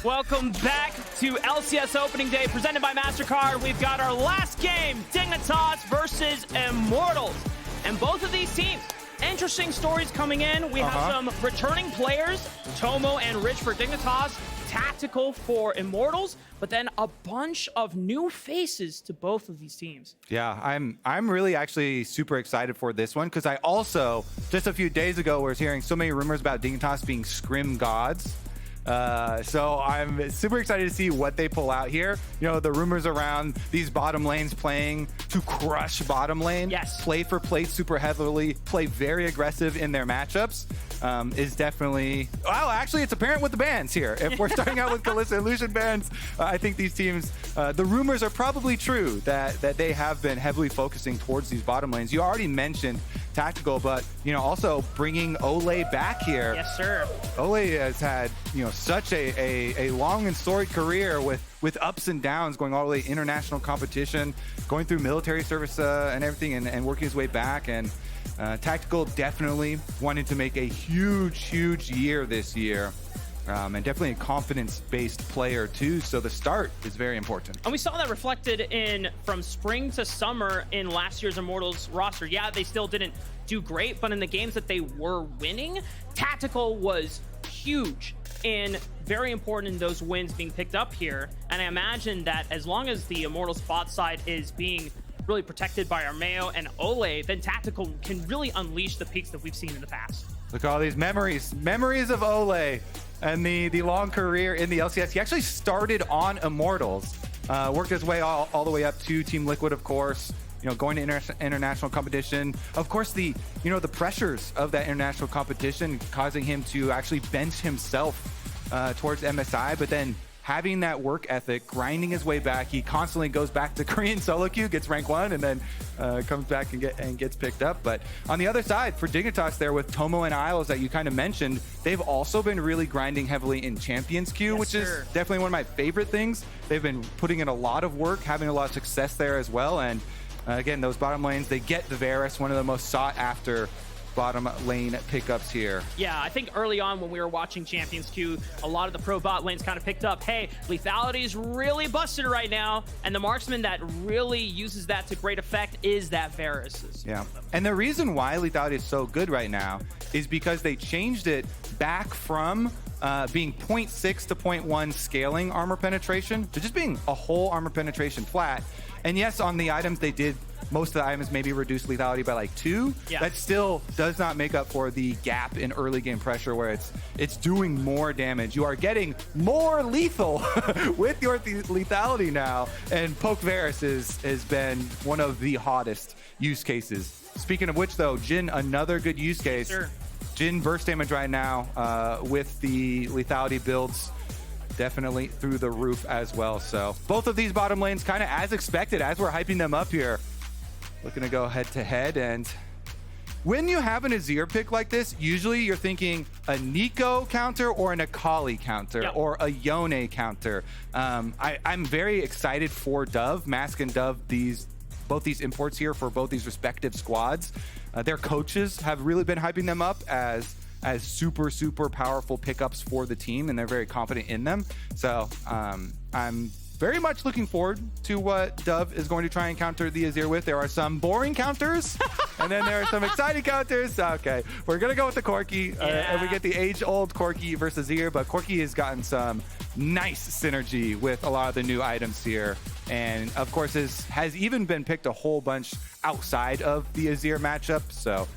Welcome back to LCS Opening Day, presented by MasterCard. We've got our last game, Dignitas versus Immortals. And both of these teams, interesting stories coming in. We have some returning players, Tomo and Rich for Dignitas, Tactical for Immortals, but then a bunch of new faces to both of these teams. Yeah, I'm really actually super excited for this one, because I also, just a few days ago, was hearing so many rumors about Dignitas being scrim gods. So I'm super excited to see what they pull out here. You know, the rumors around these bottom lanes playing to crush bottom lane, play for plate super heavily, play very aggressive in their matchups, is definitely, well, actually it's apparent with the bans here. If we're starting out with Kalista and Lucian bans, I think these teams, the rumors are probably true that they have been heavily focusing towards these bottom lanes. You already mentioned Tactical, but, you know, also bringing Olleh back here. Yes, sir. Olleh has had, you know, such a long and storied career with ups and downs, going all the way international competition, going through military service and everything, and working his way back. And Tactical definitely wanted to make a huge year this year. And definitely a confidence-based player too, so the start is very important. And we saw that reflected in from spring to summer in last year's Immortals roster. Yeah, they still didn't do great, but in the games that they were winning, Tactical was huge and very important in those wins being picked up here. And I imagine that as long as the Immortals bot side is being really protected by Armao and Olleh, then Tactical can really unleash the peaks that we've seen in the past. Look at all these memories of Olleh and the long career in the LCS. He actually started on Immortals, worked his way all the way up to Team Liquid, of course, you know, going to international competition. Of course, the pressures of that international competition causing him to actually bench himself towards MSI, but then having that work ethic, grinding his way back. He constantly goes back to Korean solo queue, gets rank 1, and then comes back and gets picked up. But on the other side, for Dignitas there with Tomo and Isles that you kind of mentioned, they've also been really grinding heavily in Champions queue, which is definitely one of my favorite things. They've been putting in a lot of work, having a lot of success there as well. And again, those bottom lanes, they get the Varus, one of the most sought after bottom lane pickups here. Yeah, I think early on when we were watching Champions Queue, a lot of the pro bot lanes kind of picked up, hey, lethality is really busted right now, and the marksman that really uses that to great effect is that Varus. Yeah, and the reason why lethality is so good right now is because they changed it back from being 0.6 to 0.1 scaling armor penetration to just being a whole armor penetration flat. And yes, on the items they did, most of the items maybe reduce lethality by like 2. That still does not make up for the gap in early game pressure where it's doing more damage. You are getting more lethal with your lethality now. And Poke Varus has been one of the hottest use cases. Speaking of which though, Jhin, another good use case. Jhin burst damage right now with the lethality builds. Definitely through the roof as well. So both of these bottom lanes kind of as expected as we're hyping them up here. Looking to go head to head. And when you have an Azir pick like this, usually you're thinking a Nico counter or an Akali counter or a Yone counter. I'm very excited for Dove, Mask and Dove, both these imports here for both these respective squads. Their coaches have really been hyping them up as super powerful pickups for the team, and they're very confident in them. So I'm very much looking forward to what Dove is going to try and counter the Azir with. There are some boring counters, and then there are some exciting counters. Okay, we're going to go with the Corki, and we get the age-old Corki versus Azir, but Corki has gotten some nice synergy with a lot of the new items here. And of course, has even been picked a whole bunch outside of the Azir matchup, so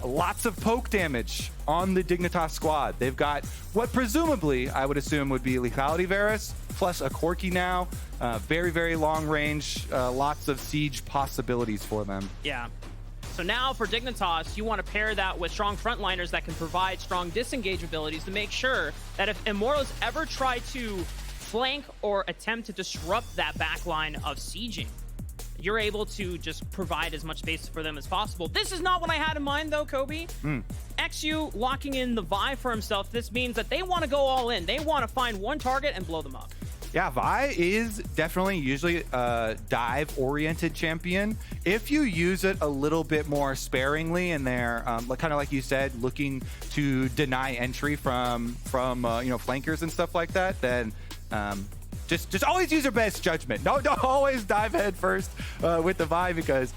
lots of poke damage on the Dignitas squad. They've got what presumably I would assume would be lethality Varus plus a Corki now. Very long range, lots of siege possibilities for them. Yeah. So now for Dignitas, you want to pair that with strong frontliners that can provide strong disengage abilities to make sure that if Immortals ever try to flank or attempt to disrupt that backline of sieging, you're able to just provide as much space for them as possible. This is not what I had in mind, though, Kobe. eXyu locking in the Vi for himself. This means that they want to go all in. They want to find one target and blow them up. Yeah, Vi is definitely usually a dive-oriented champion. If you use it a little bit more sparingly and they're kind of like you said, looking to deny entry from you know, flankers and stuff like that, then Just always use your best judgment. Don't always dive head first with the Vi, because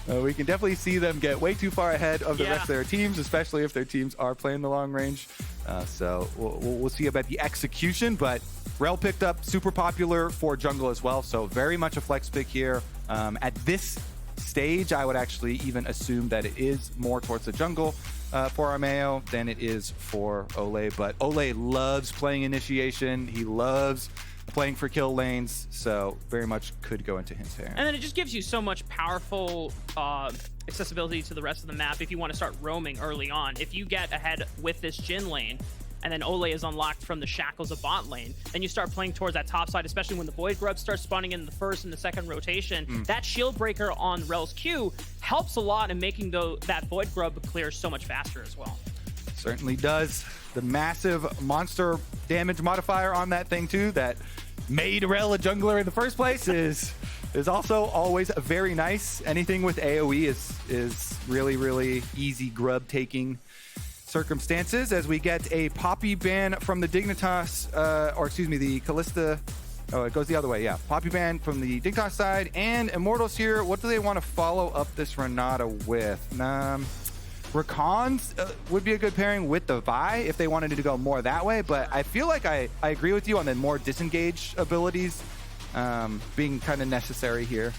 we can definitely see them get way too far ahead of the rest of their teams, especially if their teams are playing the long range. So we'll see about the execution, but Rell picked up super popular for jungle as well, so very much a flex pick here. At this stage, I would actually even assume that it is more towards the jungle for Armao than it is for Olleh, but Olleh loves playing initiation. He loves playing for kill lanes, so very much could go into his hair. And then it just gives you so much powerful accessibility to the rest of the map if you want to start roaming early on. If you get ahead with this Jhin lane, and then Olleh is unlocked from the shackles of bot lane, then you start playing towards that top side, especially when the Void Grub starts spawning in the first and the second rotation. That shield breaker on Rell's Q helps a lot in making that Void Grub clear so much faster as well. Certainly does. The massive monster damage modifier on that thing too that made Rell a jungler in the first place is also always very nice. Anything with AoE is really easy grub taking circumstances, as we get a Poppy ban from the Dignitas, or excuse me, the Kalista. Oh, it goes the other way, yeah. Poppy ban from the Dignitas side, and Immortals here. What do they want to follow up this Renata with? Rakan would be a good pairing with the Vi if they wanted to go more that way, but I feel like I agree with you on the more disengage abilities being kind of necessary here.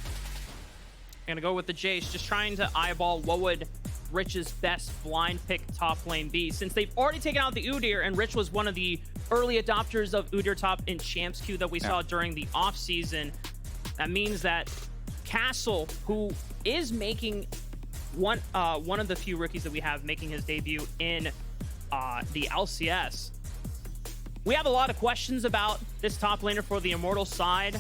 I'm gonna go with the Jace, just trying to eyeball what would Rich's best blind pick top lane be, since they've already taken out the Udyr, and Rich was one of the early adopters of Udyr top in Champs Queue that we saw during the off season. That means that Castle, who is making one of the few rookies that we have making his debut in the LCS. We have a lot of questions about this top laner for the Immortals side.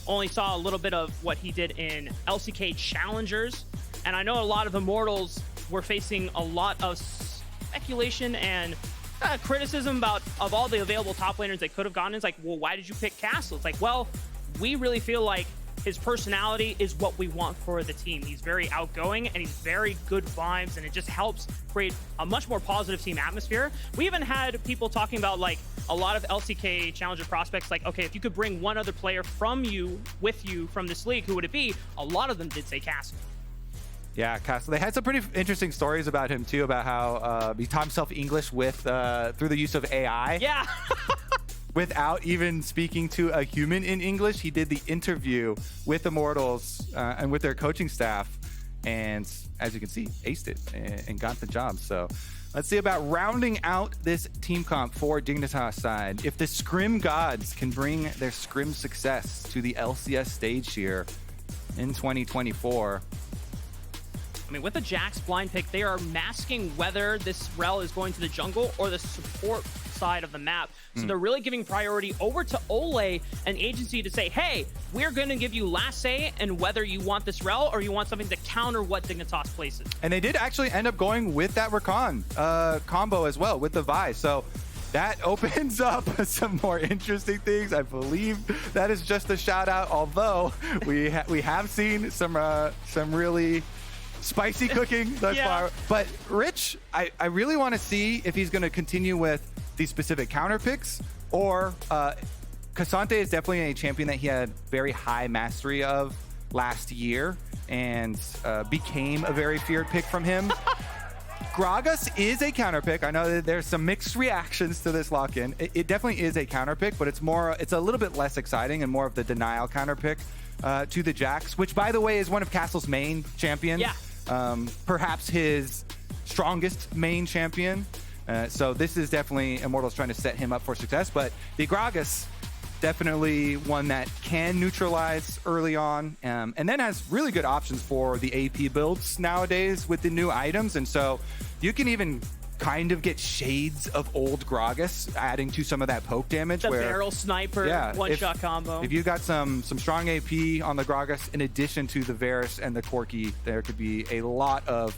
Only saw a little bit of what he did in LCK Challengers, and I know a lot of Immortals were facing a lot of speculation and criticism of all the available top laners they could have gotten. It's like, well, why did you pick Castle? It's like, well, we really feel like his personality is what we want for the team. He's very outgoing and he's very good vibes, and it just helps create a much more positive team atmosphere. We even had people talking about, like, a lot of LCK Challenger prospects, like, okay, if you could bring one other player with you from this league, who would it be? A lot of them did say Castle. Yeah, Castle. They had some pretty interesting stories about him too, about how he taught himself English with through the use of AI. Yeah. Without even speaking to a human in English. He did the interview with Immortals and with their coaching staff, and as you can see, aced it and got the job. So let's see about rounding out this team comp for Dignitas side. If the Scrim gods can bring their Scrim success to the LCS stage here in 2024. I mean, with the Jax blind pick, they are masking whether this Rell is going to the jungle or the support side of the map. So they're really giving priority over to Olleh and Agency to say, hey, we're going to give you last say in whether you want this Rell or you want something to counter what Dignitas places. And they did actually end up going with that Rakan combo as well with the Vi. So that opens up some more interesting things. I believe that is just a shout out, although we have seen some really spicy cooking thus far. But Rich, I really want to see if he's going to continue with these specific counter picks, or Cassante is definitely a champion that he had very high mastery of last year and became a very feared pick from him. Gragas is a counter pick. I know that there's some mixed reactions to this lock-in. It definitely is a counter pick, but it's a little bit less exciting and more of the denial counter pick to the Jax, which, by the way, is one of Castle's main champions. Yeah. Perhaps his strongest main champion. So this is definitely Immortals trying to set him up for success, but the Gragas, definitely one that can neutralize early on, and then has really good options for the AP builds nowadays with the new items. And so you can even kind of get shades of old Gragas, adding to some of that poke damage. The barrel sniper, one-shot combo. If you got some strong AP on the Gragas, in addition to the Varus and the Corki, there could be a lot of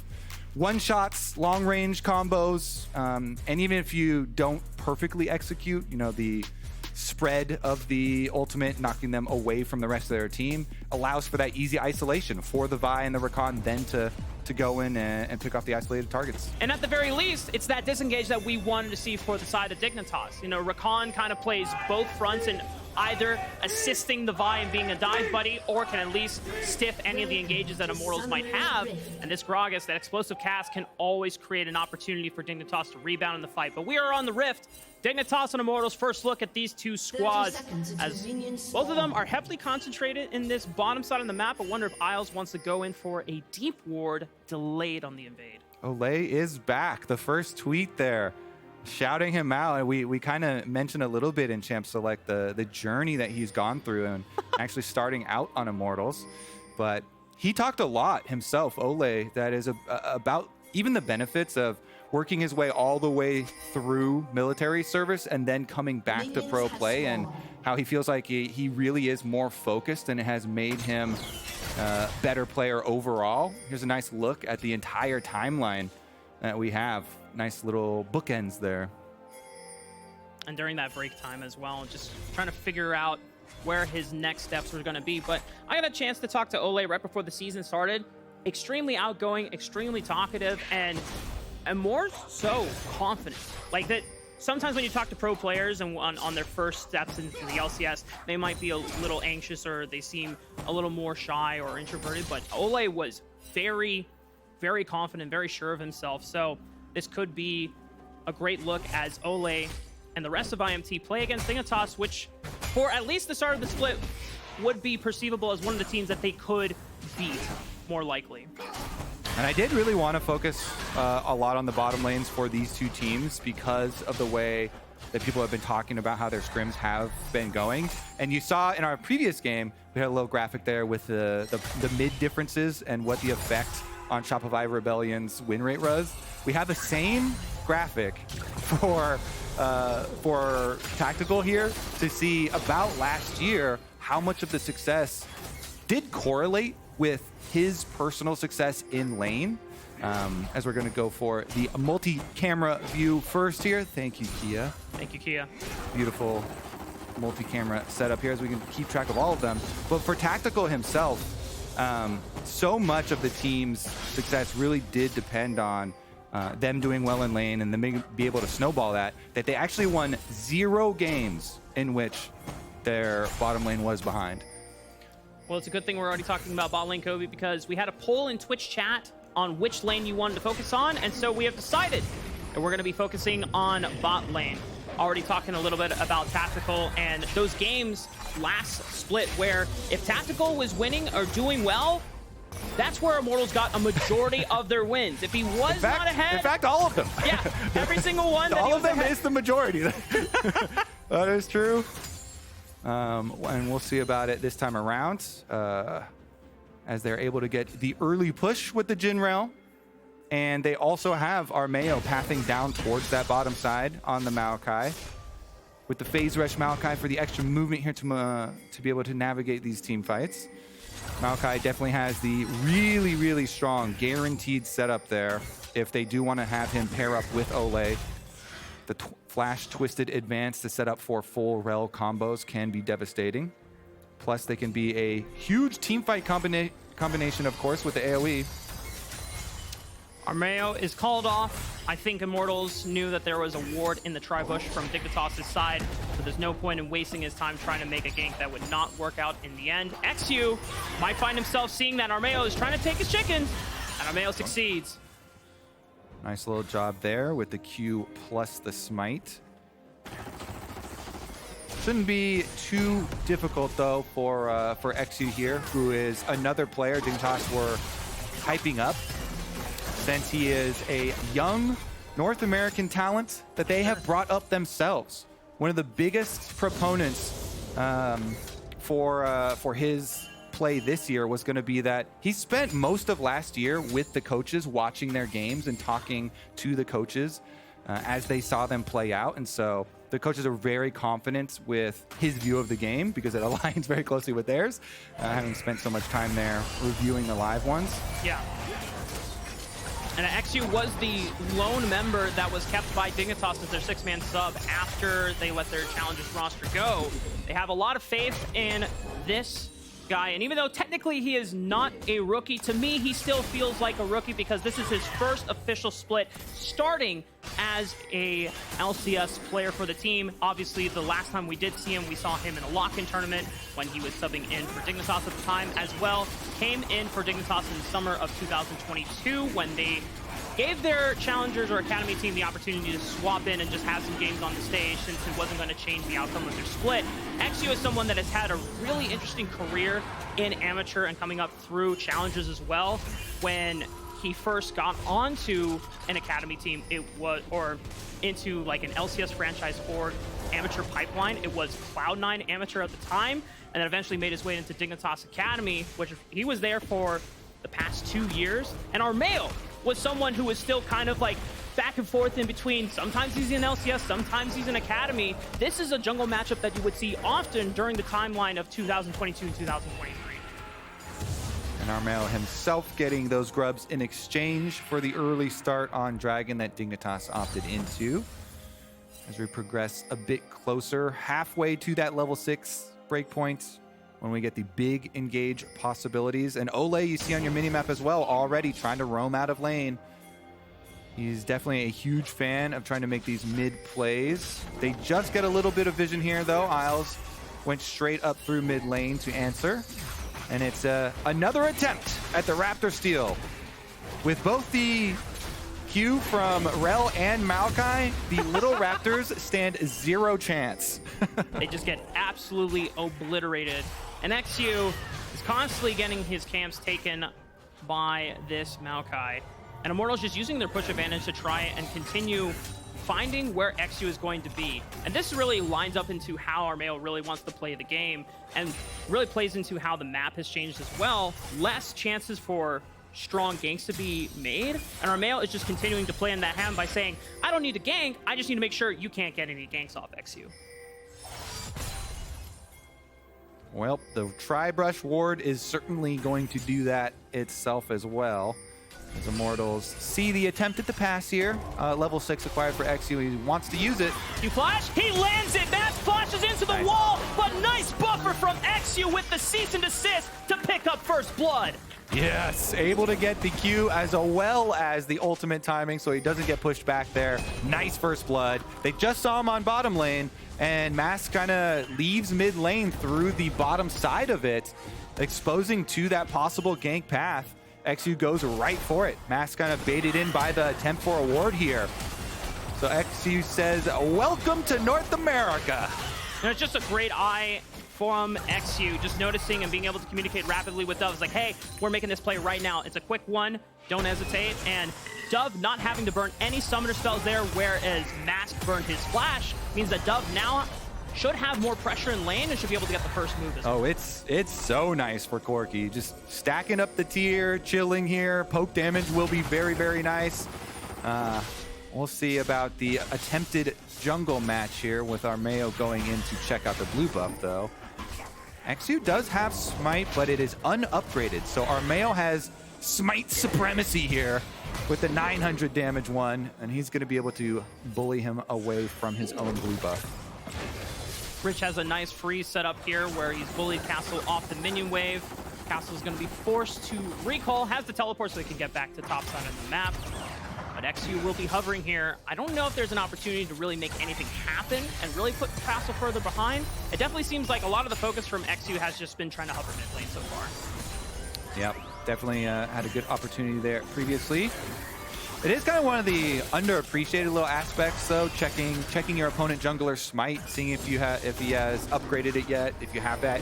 one-shots, long-range combos, and even if you don't perfectly execute, you know, the spread of the ultimate, knocking them away from the rest of their team, allows for that easy isolation for the Vi and the Rakan then to go in and pick off the isolated targets. And at the very least, it's that disengage that we wanted to see for the side of Dignitas. You know, Rakan kind of plays both fronts and either assisting the Vi and being a dive buddy, or can at least stiff any of the engages that Immortals might have. And this Gragas, that explosive cast, can always create an opportunity for Dignitas to rebound in the fight. But we are on the Rift. Dignitas and Immortals, first look at these two squads, as both of them are heavily concentrated in this bottom side of the map. I wonder if Isles wants to go in for a deep ward delayed on the invade. Olleh is back. The first tweet there, shouting him out. And we kind of mentioned a little bit in Champ Select the journey that he's gone through and actually starting out on Immortals. But he talked a lot himself, Olleh, that is about even the benefits of working his way all the way through military service and then coming back to pro play, and how he feels like he really is more focused and it has made him a better player overall. Here's a nice look at the entire timeline that we have. Nice little bookends there. And during that break time as well, just trying to figure out where his next steps were going to be. But I got a chance to talk to Olleh right before the season started. Extremely outgoing, extremely talkative, and more so confident. Like that, sometimes when you talk to pro players and on their first steps in the LCS, they might be a little anxious or they seem a little more shy or introverted, but Olleh was very, very confident, very sure of himself. So this could be a great look as Olleh and the rest of IMT play against Dignitas, which for at least the start of the split would be perceivable as one of the teams that they could beat more likely. And I did really want to focus a lot on the bottom lanes for these two teams because of the way that people have been talking about how their scrims have been going. And you saw in our previous game, we had a little graphic there with the mid differences and what the effect on Shopify Rebellion's win rate was. We have the same graphic for Tactical here to see about last year how much of the success did correlate with his personal success in lane. As we're going to go for the multi-camera view first here. Thank you, Kia. Thank you, Kia. Beautiful multi-camera setup here as we can keep track of all of them. But for Tactical himself, so much of the team's success really did depend on them doing well in lane and then be able to snowball that they actually won 0 games in which their bottom lane was behind. Well, it's a good thing we're already talking about bot lane, Kobe, because we had a poll in Twitch chat on which lane you wanted to focus on, and so we have decided that we're going to be focusing on bot lane. Already talking a little bit about Tactical and those games last split where if Tactical was winning or doing well, that's where Immortals got a majority of their wins. If he was not ahead... In fact, all of them. Yeah, every single one. All of them is the majority. That is true. And we'll see about it this time around as they're able to get the early push with the Jhin Rell. And they also have Armao pathing down towards that bottom side on the Maokai with the phase rush Maokai for the extra movement here to be able to navigate these team fights. Maokai definitely has the really, really strong guaranteed setup there if they do want to have him pair up with Olleh. The flash twisted advance to set up for full Rell combos can be devastating. Plus, they can be a huge teamfight combination, of course, with the AoE. Armao is called off. I think Immortals knew that there was a ward in the tri-bush from Dignitas' side, so there's no point in wasting his time trying to make a gank that would not work out in the end. eXyu might find himself seeing that Armao is trying to take his chickens, and Armao succeeds. Nice little job there with the Q plus the smite. Shouldn't be too difficult though for eXyu here, who is another player Dignitas were hyping up, since he is a young North American talent that they have brought up themselves. One of the biggest proponents for his play this year was going to be that he spent most of last year with the coaches, watching their games and talking to the coaches as they saw them play out. And so the coaches are very confident with his view of the game because it aligns very closely with theirs, having spent so much time there reviewing the live ones. Yeah. And eXyu was the lone member that was kept by Dignitas as their 6-man sub after they let their challengers roster go. They have a lot of faith in this guy. And even though technically he is not a rookie, to me, he still feels like a rookie because this is his first official split starting as a LCS player for the team. Obviously, the last time we did see him, we saw him in a lock-in tournament when he was subbing in for Dignitas at the time as well. Came in for Dignitas in the summer of 2022 when they gave their challengers or academy team the opportunity to swap in and just have some games on the stage since it wasn't going to change the outcome of their split. eXyu is someone that has had a really interesting career in amateur and coming up through challengers as well. When he first got onto an academy team, it was, or into like an LCS franchise or amateur pipeline, it was Cloud9 amateur at the time, and then eventually made his way into Dignitas Academy, which he was there for the past 2 years. And Armao was someone who was still kind of like back and forth in between. Sometimes he's in LCS, sometimes he's in Academy. This is a jungle matchup that you would see often during the timeline of 2022 and 2023. And Armao himself getting those grubs in exchange for the early start on Dragon that Dignitas opted into. As we progress a bit closer, halfway to that level 6 breakpoint, when we get the big engage possibilities. And Olleh, you see on your minimap as well, already trying to roam out of lane. He's definitely a huge fan of trying to make these mid plays. They just get a little bit of vision here, though. Isles went straight up through mid lane to answer. And it's another attempt at the Raptor steal. With both the Q from Rell and Maokai, the little Raptors stand 0 chance. They just get absolutely obliterated. And eXyu is constantly getting his camps taken by this Maokai. And Immortals just using their push advantage to try and continue finding where eXyu is going to be. And this really lines up into how Armao really wants to play the game and really plays into how the map has changed as well. Less chances for strong ganks to be made, and Armao is just continuing to play in that hand by saying, I don't need to gank, I just need to make sure you can't get any ganks off eXyu. Well, the Tri-Brush ward is certainly going to do that itself as well. As Immortals see the attempt at the pass here. Level 6 acquired for eXyu. He wants to use it. You flash, he lands it! That flashes into the wall, but nice buffer from eXyu with the cease and desist to pick up first blood. Yes, able to get the Q as well as the ultimate timing so he doesn't get pushed back there. Nice first blood. They just saw him on bottom lane, and Mask kind of leaves mid lane through the bottom side of it, exposing to that possible gank path. eXyu goes right for it. Mask kind of baited in by the attempt for a ward here. So eXyu says, welcome to North America. And it's just a great eye from eXyu, just noticing and being able to communicate rapidly with Dove. It's like, hey, we're making this play right now. It's a quick one, don't hesitate. And Dove not having to burn any summoner spells there, whereas Mask burned his flash, means that Dove now should have more pressure in lane and should be able to get the first move as well. Oh, it's so nice for Corki. Just stacking up the tier, chilling here. Poke damage will be very, very nice. We'll see about the attempted jungle match here with Armao going in to check out the blue buff, though. eXyu does have Smite, but it is unupgraded. So Armao has Smite supremacy here with the 900 damage one, and he's going to be able to bully him away from his own blue buff. Rich has a nice freeze set up here where he's bullied Castle off the minion wave. Castle's going to be forced to recall, has the teleport so he can get back to top side of the map. But eXyu will be hovering here. I don't know if there's an opportunity to really make anything happen and really put Castle further behind. It definitely seems like a lot of the focus from eXyu has just been trying to hover mid lane so far. Yep, definitely had a good opportunity there previously. It is kind of one of the underappreciated little aspects, though. Checking your opponent jungler's smite, seeing if he has upgraded it yet, if you have that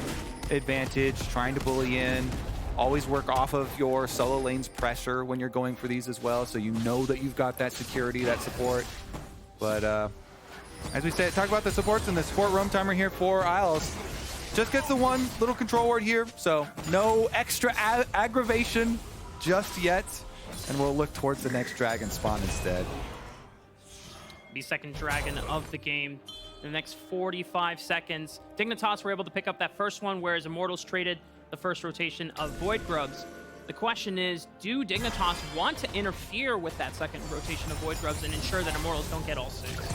advantage, trying to bully in. Always work off of your solo lane's pressure when you're going for these as well, so you know that you've got that security, that support. But as we said, talk about the supports and the support roam timer here for Isles. Just gets the one little control ward here, so no extra aggravation just yet. And we'll look towards the next dragon spawn instead. The second dragon of the game in the next 45 seconds. Dignitas were able to pick up that first one, whereas Immortals traded the first rotation of Void Grubs. The question is, do Dignitas want to interfere with that second rotation of Void Grubs and ensure that Immortals don't get all 6?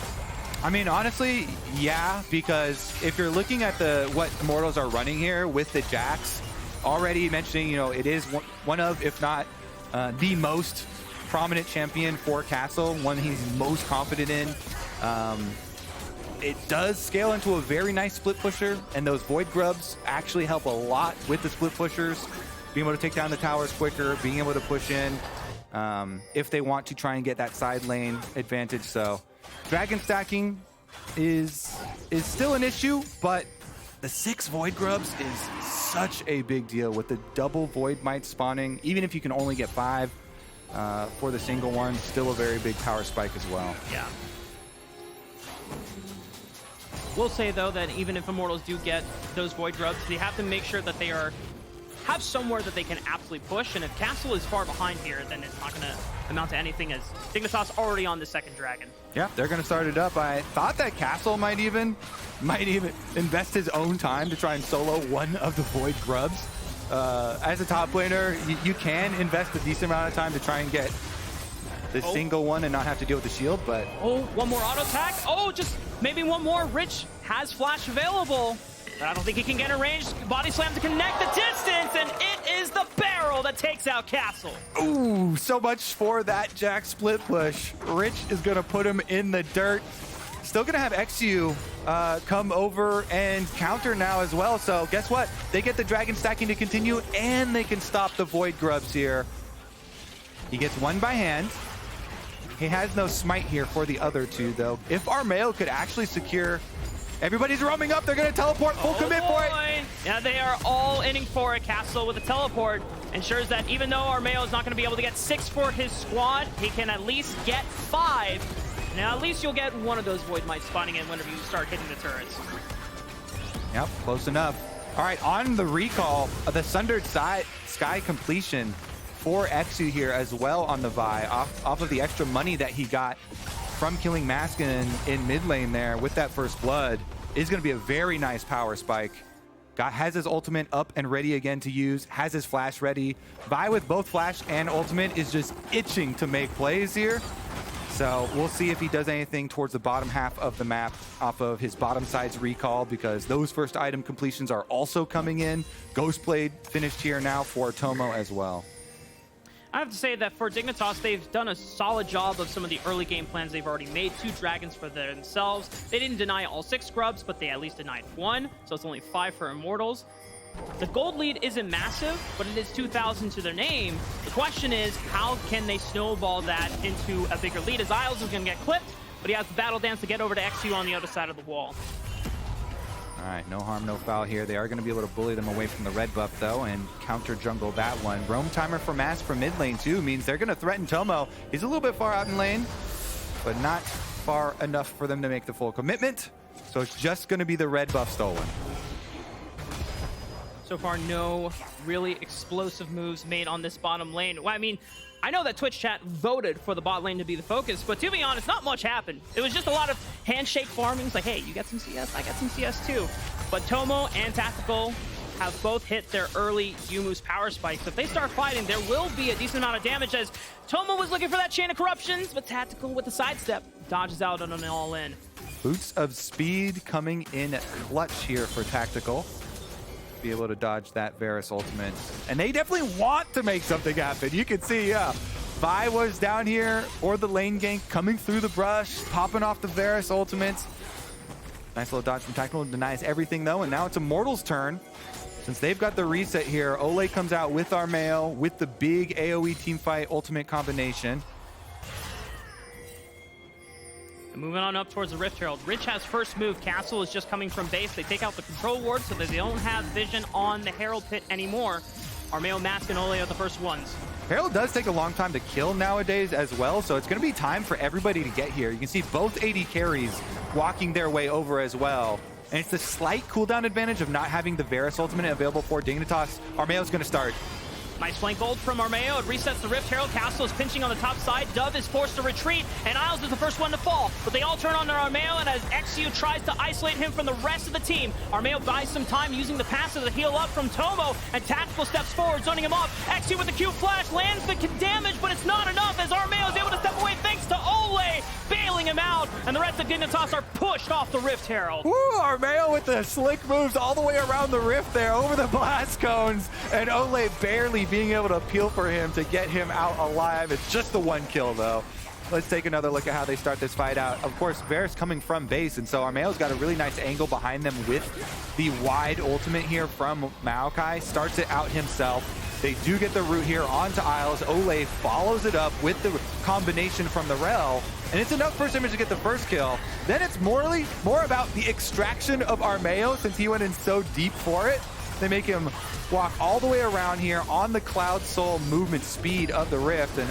I mean, honestly, yeah, because if you're looking at what Immortals are running here with the Jax, already mentioning, you know, it is one of, if not the most prominent champion for Castle, one he's most confident in. It does scale into a very nice split pusher, and those Void Grubs actually help a lot with the split pushers, being able to take down the towers quicker, being able to push in if they want to try and get that side lane advantage. So dragon stacking is still an issue, but the 6 Void Grubs is such a big deal with the double Void Might spawning. Even if you can only get 5 for the single one, still a very big power spike as well. Yeah. We'll say, though, that even if Immortals do get those Void Grubs, they have to make sure that they have somewhere that they can absolutely push. And if Castle is far behind here, then it's not going to amount to anything, as Dignitas already on the second dragon. Yeah, they're going to start it up. I thought that Castle might even invest his own time to try and solo one of the Void Grubs. As a top laner, you can invest a decent amount of time to try and get the single one and not have to deal with the shield, but... Oh, one more auto attack. Oh, just maybe one more. Rich has flash available, but I don't think he can get a range. Body slam to connect the distance, and it is the barrel that takes out Castle. Ooh, so much for that Jack split push. Rich is going to put him in the dirt. Still going to have eXyu come over and counter now as well. So guess what? They get the dragon stacking to continue, and they can stop the Void Grubs here. He gets one by hand. He has no smite here for the other two, though. If Armao could actually secure... Everybody's roaming up. They're going to teleport. Full commit for it. Yeah, they are all inning for a Castle with a teleport. Ensures that even though Armao is not going to be able to get 6 for his squad, he can at least get 5. Now, at least you'll get one of those Void Might spawning in whenever you start hitting the turrets. Yep, close enough. All right, on the recall, the Sundered Sky completion for eXyu here as well on the Vi, off of the extra money that he got from killing Maskin in mid lane there with that first blood, is going to be a very nice power spike. Has his ultimate up and ready again to use, has his flash ready. Vi with both flash and ultimate is just itching to make plays here. So we'll see if he does anything towards the bottom half of the map off of his bottom side's recall, because those first item completions are also coming in. Ghostblade finished here now for Tomo as well. I have to say that for Dignitas, they've done a solid job of some of the early game plans they've already made. 2 dragons for themselves. They didn't deny all 6 grubs, but they at least denied 1, so it's only 5 for Immortals. The gold lead isn't massive, but it is 2,000 to their name. The question is, how can they snowball that into a bigger lead? As Isles is going to get clipped, but he has the battle dance to get over to eXyu on the other side of the wall. All right, no harm, no foul here. They are going to be able to bully them away from the red buff, though, and counter jungle that one. Roam timer for Mass from mid lane, too, means they're going to threaten Tomo. He's a little bit far out in lane, but not far enough for them to make the full commitment. So it's just going to be the red buff stolen. So far, no really explosive moves made on this bottom lane. Well, I mean, I know that Twitch chat voted for the bot lane to be the focus, but to be honest, not much happened. It was just a lot of handshake farming. It's like, hey, you got some CS, I got some CS too. But Tomo and Tactical have both hit their early Yumu's power spikes. If they start fighting, there will be a decent amount of damage, as Tomo was looking for that chain of corruptions, but Tactical with the sidestep dodges out on an all-in. Boots of speed coming in clutch here for Tactical. Be able to dodge that Varus ultimate. And they definitely want to make something happen. You can see, yeah, Vi was down here, or the lane gank coming through the brush, popping off the Varus ultimates. Nice little dodge from Tactical, denies everything though, and now it's Immortals' turn. Since they've got the reset here, Olleh comes out with Armao with the big AoE teamfight ultimate combination. Moving on up towards the Rift Herald. Rich has first move. Castle is just coming from base. They take out the control ward so that they don't have vision on the Herald pit anymore. Armao, Mask, and Olleh are the first ones. Herald does take a long time to kill nowadays as well, so it's going to be time for everybody to get here. You can see both AD carries walking their way over as well. And it's the slight cooldown advantage of not having the Varus ultimate available for Dignitas. Armao's going to start. Nice flank ult from Armao. It resets the Rift Herald. Castle is pinching on the top side. Dove is forced to retreat, and Isles is the first one to fall. But they all turn on their Armao, and as eXyu tries to isolate him from the rest of the team, Armao buys some time using the passive to heal up from Tomo, and Tactical steps forward, zoning him off. eXyu with the Q flash lands the damage, but it's not enough as Armao is able to step away thanks to Olleh bailing him out. out, and the rest of Dignitas are pushed off the Rift Herald. Woo, Armao with the slick moves all the way around the Rift there, over the blast cones, and Olleh barely being able to peel for him to get him out alive. It's just the one kill, though. Let's take another look at how they start this fight out. Of course, Varus coming from base, and so Armao's got a really nice angle behind them with the wide ultimate here from Maokai. Starts it out himself. They do get the root here onto Isles. Olleh follows it up with the combination from the Rell, and it's enough first image to get the first kill. Then it's more about the extraction of Armao, since he went in so deep for it. They make him walk all the way around here on the Cloud Soul movement speed of the Rift, and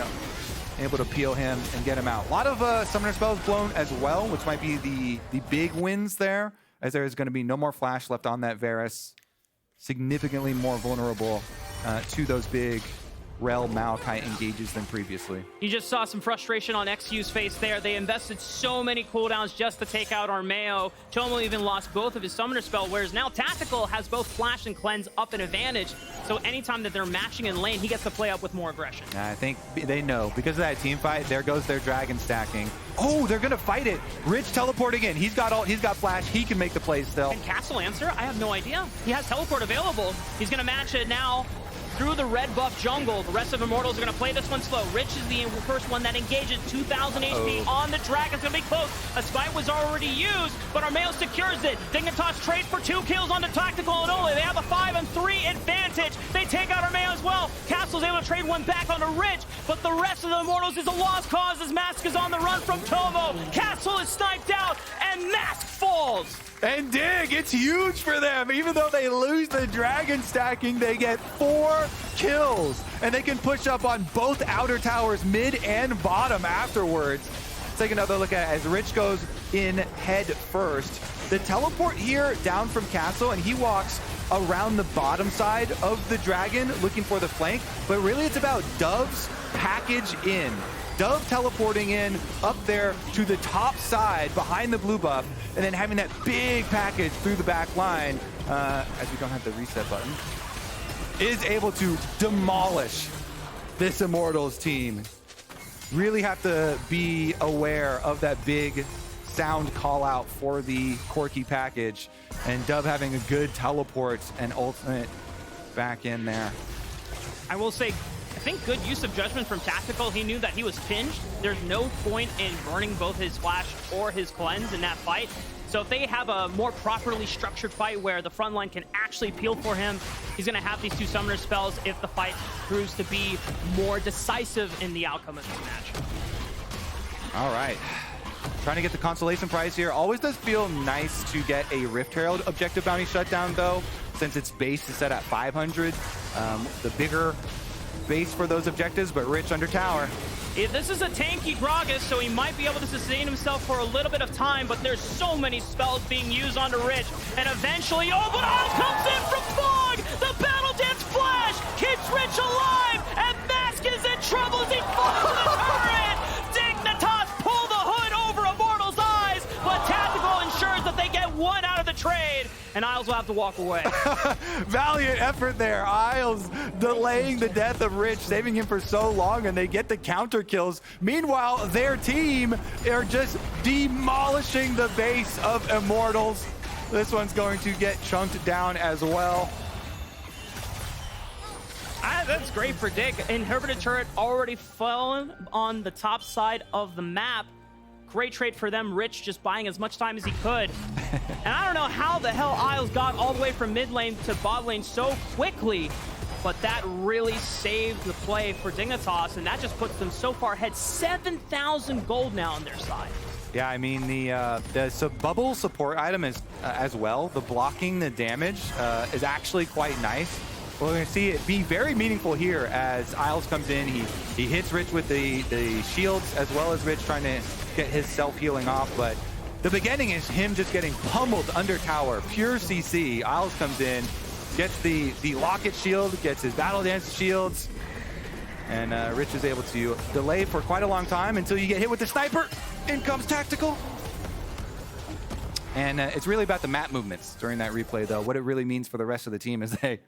able to peel him and get him out. A lot of summoner spells blown as well, which might be the big wins there, as there is going to be no more flash left on that Varus. Significantly more vulnerable to those big Rell Maokai engages than previously. You just saw some frustration on eXyu's face there. They invested so many cooldowns just to take out Armao. Tomo even lost both of his summoner spell, whereas now Tactical has both Flash and Cleanse up an advantage. So anytime that they're matching in lane, he gets to play up with more aggression. I think they know. Because of that team fight, there goes their dragon stacking. Oh, they're gonna fight it. Rich teleporting in. He's got Flash. He can make the plays still. Can Castle answer? I have no idea. He has teleport available. He's gonna match it now through the red buff jungle. The rest of Immortals are going to play this one slow. Rich is the first one that engages 2,000 HP on the Dragon. It's going to be close. A spite was already used, but Armao secures it. Dignitas trades for 2 kills on the Tactical and Olleh. They have a 5-3 advantage. They take out Armao as well. Castle's able to trade one back onto Rich, but the rest of the Immortals is a lost cause as Mask is on the run from Tomo. Castle is sniped out, and Mask falls. And Dig, it's huge for them. Even though they lose the dragon stacking, they get 4 kills. And they can push up on both outer towers, mid and bottom afterwards. Let's take another look at it as Rich goes in head first. The teleport here down from Castle, and he walks around the bottom side of the dragon looking for the flank. But really it's about Dove's package in. Dove teleporting in up there to the top side behind the blue buff, and then having that big package through the back line, as we don't have the reset button, is able to demolish this Immortals team. Really have to be aware of that big sound call out for the Corki package, and Dove having a good teleport and ultimate back in there. I will say, I think good use of judgment from Tactical. He knew that he was pinched. There's no point in burning both his Flash or his Cleanse in that fight. So if they have a more properly structured fight where the front line can actually peel for him, he's going to have these 2 summoner spells if the fight proves to be more decisive in the outcome of this match. All right. Trying to get the consolation prize here. Always does feel nice to get a Rift Herald objective bounty shutdown, though, since its base is set at 500. The bigger base for those objectives, but Rich under tower. This is a tanky Gragas, so he might be able to sustain himself for a little bit of time, but there's so many spells being used onto Rich, and eventually, oh, but Isle comes in from Fog! The Battle Dance Flash keeps Rich alive, and Mask is in trouble as he falls to the turret! Dignitas pull the hood over Immortals' eyes, but Tactical ensures that they get 1 out of the trade, and Isles will have to walk away. Valiant effort there. Isles delaying the death of Rich, saving him for so long, and they get the counter kills. Meanwhile, their team are just demolishing the base of Immortals. This one's going to get chunked down as well. That's great for Dig. Inhibited turret already fallen on the top side of the map. Great trade for them. Rich just buying as much time as he could. And I don't know how the hell Isles got all the way from mid lane to bot lane so quickly, but that really saved the play for Dignitas, and that just puts them so far ahead. 7,000 gold now on their side. Yeah, I mean, the bubble support item is as well. The blocking the damage is actually quite nice. We're going to see it be very meaningful here as Isles comes in. He hits Rich with the shields, as well as Rich trying to get his self-healing off. But the beginning is him just getting pummeled under tower. Pure CC. Isles comes in, gets the Locket shield, gets his Battle Dance shields. And Rich is able to delay for quite a long time until you get hit with the sniper. In comes Tactical. And it's really about the map movements during that replay, though. What it really means for the rest of the team is they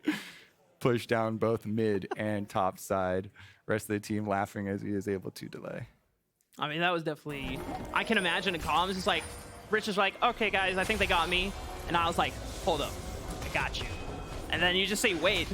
push down both mid and top side. Rest of the team laughing as he is able to delay. I mean, that was definitely... I can imagine in comms, it's like, Rich is like, okay, guys, I think they got me. And I was like, hold up, I got you. And then you just say, wait,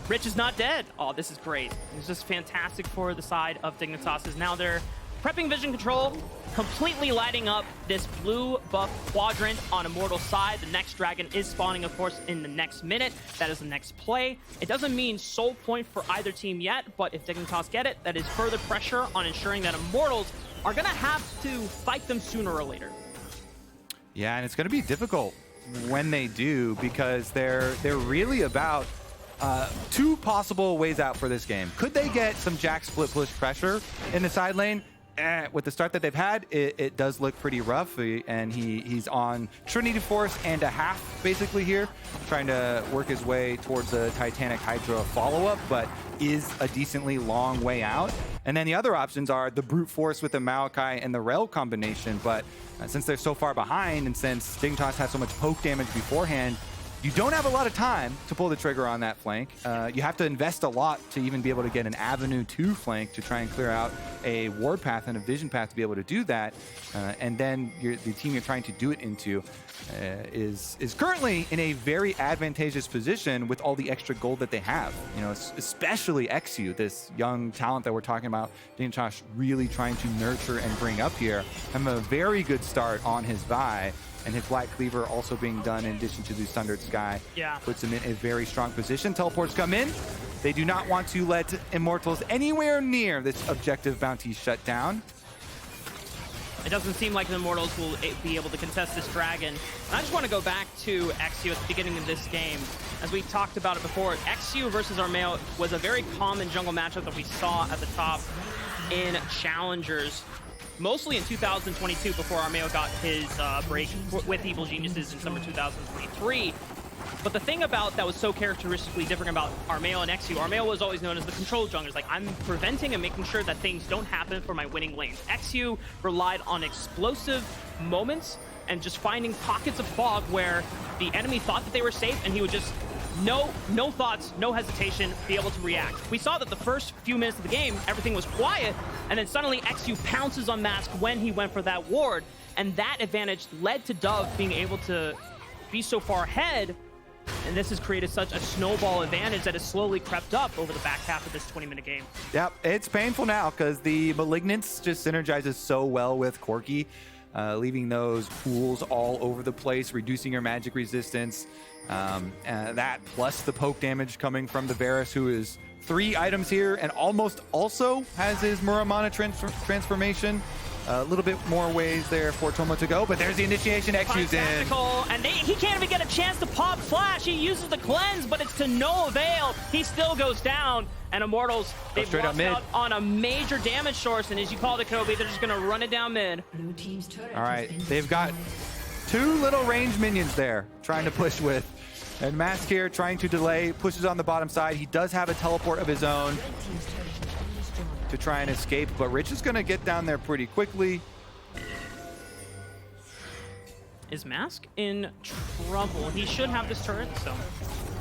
Rich is not dead. Oh, this is great. It's just fantastic for the side of Dignitas. Is now they're prepping vision control, completely lighting up this blue buff quadrant on Immortals side. The next dragon is spawning, of course, in the next minute. That is the next play. It doesn't mean soul point for either team yet, but if Dignitas get it, that is further pressure on ensuring that Immortals are going to have to fight them sooner or later. Yeah, and it's going to be difficult when they do, because they're really about two possible ways out for this game. Could they get some Jack split push pressure in the side lane? With the start that they've had, it does look pretty rough, and he's on Trinity Force and a half basically here, trying to work his way towards a Titanic Hydra follow-up, but is a decently long way out. And then the other options are the brute force with the Maokai and the Rell combination, but since they're so far behind, and since Dignitas has so much poke damage beforehand, you don't have a lot of time to pull the trigger on that flank. You have to invest a lot to even be able to get an avenue to flank to try and clear out a ward path and a vision path to be able to do that. And then the team you're trying to do it into is currently in a very advantageous position with all the extra gold that they have. You know, especially eXyu, this young talent that we're talking about, Dignitas really trying to nurture and bring up here. Having a very good start on his Vi. And his Black Cleaver also being done in addition to the Sundered Sky. Yeah. Puts him in a very strong position. Teleports come in. They do not want to let Immortals anywhere near this objective bounty shut down. It doesn't seem like the Immortals will be able to contest this dragon. And I just want to go back to eXyu at the beginning of this game. As we talked about it before, eXyu versus Armao was a very common jungle matchup that we saw at the top in Challengers. Mostly in 2022 before Armao got his break with Evil Geniuses in summer 2023. But the thing about that was so characteristically different about Armao and eXyu, Armao was always known as the control junglers. Like, I'm preventing and making sure that things don't happen for my winning lanes. eXyu relied on explosive moments and just finding pockets of fog where the enemy thought that they were safe, and he would just no thoughts, no hesitation, be able to react. We saw that the first few minutes of the game, everything was quiet, and then suddenly eXyu pounces on Mask when he went for that ward, and that advantage led to Dove being able to be so far ahead, and this has created such a snowball advantage that has slowly crept up over the back half of this 20-minute game. Yep, it's painful now because the Malignance just synergizes so well with Corki, leaving those pools all over the place, reducing your magic resistance. That plus the poke damage coming from the Varus, who is 3 items here and almost also has his Muramana transformation. A little bit more ways there for Tomo to go, but there's the initiation. eXyu's in. And he can't even get a chance to pop Flash. He uses the cleanse, but it's to no avail. He still goes down. And Immortals, they've lost out on a major damage source. And as you called it, Kobe, they're just going to run it down mid. All right, they've got 2 little range minions there trying to push with. And Mask here trying to delay, pushes on the bottom side. He does have a teleport of his own to try and escape, but Rich is going to get down there pretty quickly. Is Mask in trouble? He should have this turret, so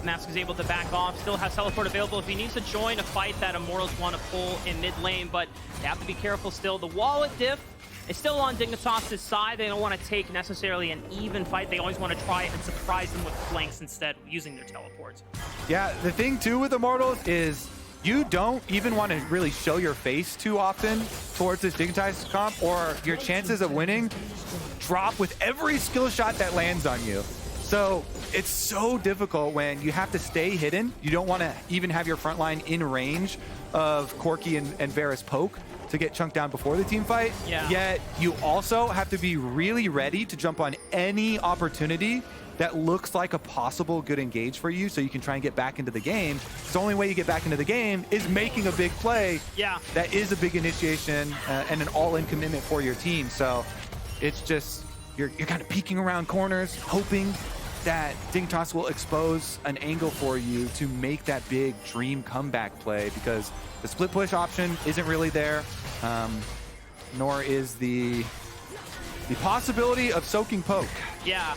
Mask is able to back off, still has teleport available if he needs to join a fight that Immortals want to pull in mid lane, but they have to be careful still. The wallet diff is still on Dignitas' side. They don't want to take necessarily an even fight. They always want to try and surprise them with flanks instead, using their teleports. Yeah, the thing too with Immortals is you don't even want to really show your face too often towards this Dignitas comp, or your chances of winning drop with every skill shot that lands on you. So it's so difficult when you have to stay hidden. You don't want to even have your front line in range of Corki and Varus poke to get chunked down before the team fight. Yeah. Yet you also have to be really ready to jump on any opportunity that looks like a possible good engage for you, so you can try and get back into the game. The only way you get back into the game is making a big play. Yeah. That is a big initiation and an all-in commitment for your team. So it's just, you're kind of peeking around corners, hoping that Dignitas will expose an angle for you to make that big dream comeback play, because the split push option isn't really there, nor is the possibility of soaking poke. Yeah.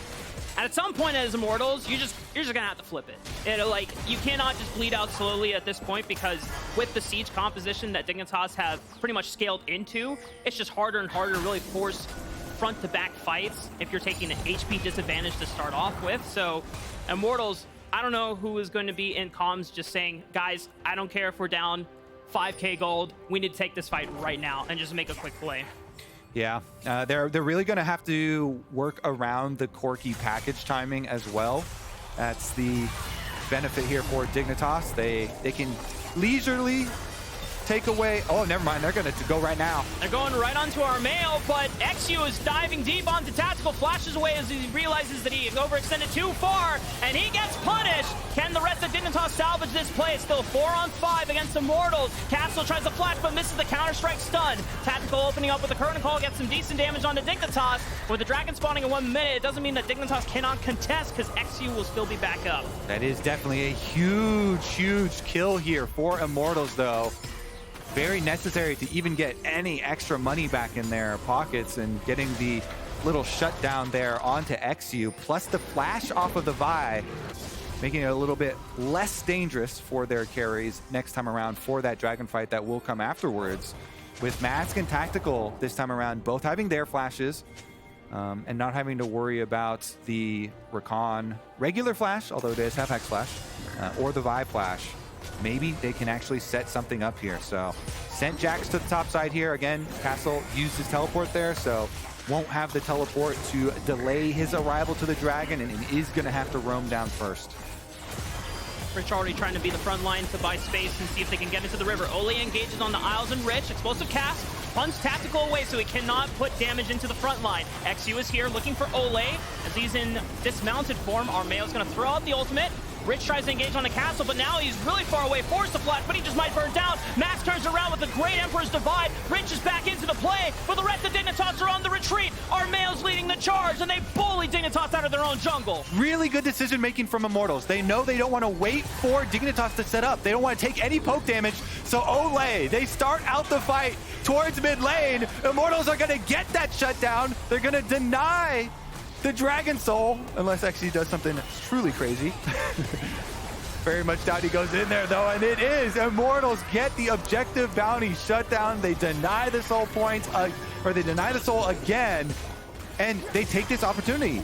And at some point as Immortals, you're just gonna have to flip it. Like, you cannot just bleed out slowly at this point, because with the siege composition that Dignitas have pretty much scaled into, it's just harder and harder to really force front to back fights if you're taking an HP disadvantage to start off with. So Immortals, I don't know who is going to be in comms just saying, guys, I don't care if we're down 5k gold, we need to take this fight right now and just make a quick play. Yeah, they're really going to have to work around the Corki package timing as well. That's the benefit here for Dignitas. They can leisurely take away. Oh, never mind. They're going to go right now. They're going right onto Armao, but eXyu is diving deep onto Tactical, flashes away as he realizes that he overextended too far, and he gets punished. Can the rest of Dignitas salvage this play? It's still 4-on-5 against Immortals. Castle tries to flash, but misses the counter-strike stun. Tactical opening up with the curtain call, gets some decent damage onto Dignitas. With the Dragon spawning in 1 minute, it doesn't mean that Dignitas cannot contest, because eXyu will still be back up. That is definitely a huge, huge kill here for Immortals, though. Very necessary to even get any extra money back in their pockets, and getting the little shutdown there onto eXyu, plus the flash off of the Vi, making it a little bit less dangerous for their carries next time around for that dragon fight that will come afterwards. With Mask and Tactical this time around both having their flashes, and not having to worry about the Rakan regular flash, although it does have Hex Flash, or the Vi flash. Maybe they can actually set something up here. So sent Jax to the top side here. Again, Castle used his teleport there, so won't have the teleport to delay his arrival to the dragon, and is going to have to roam down first. Rich already trying to be the front line to buy space and see if they can get into the river. Olleh engages on the Isles and Rich. Explosive cast. Punts Tactical away so he cannot put damage into the front line. eXyu is here looking for Olleh as he's in dismounted form. Armao's going to throw out the ultimate. Rich tries to engage on the castle, but now he's really far away, forced to flash, but he just might burn down. Max turns around with the Great Emperor's Divide. Rich is back into the play, but the rest of Dignitas are on the retreat. Armao's leading the charge, and they bully Dignitas out of their own jungle. Really good decision making from Immortals. They know they don't want to wait for Dignitas to set up. They don't want to take any poke damage. So Olleh, they start out the fight towards mid lane. Immortals are going to get that shutdown. They're going to deny the Dragon Soul, unless eXyu does something truly crazy. Very much doubt he goes in there, though, and it is. Immortals get the objective bounty shutdown. They deny the soul points, or they deny the soul again, and they take this opportunity.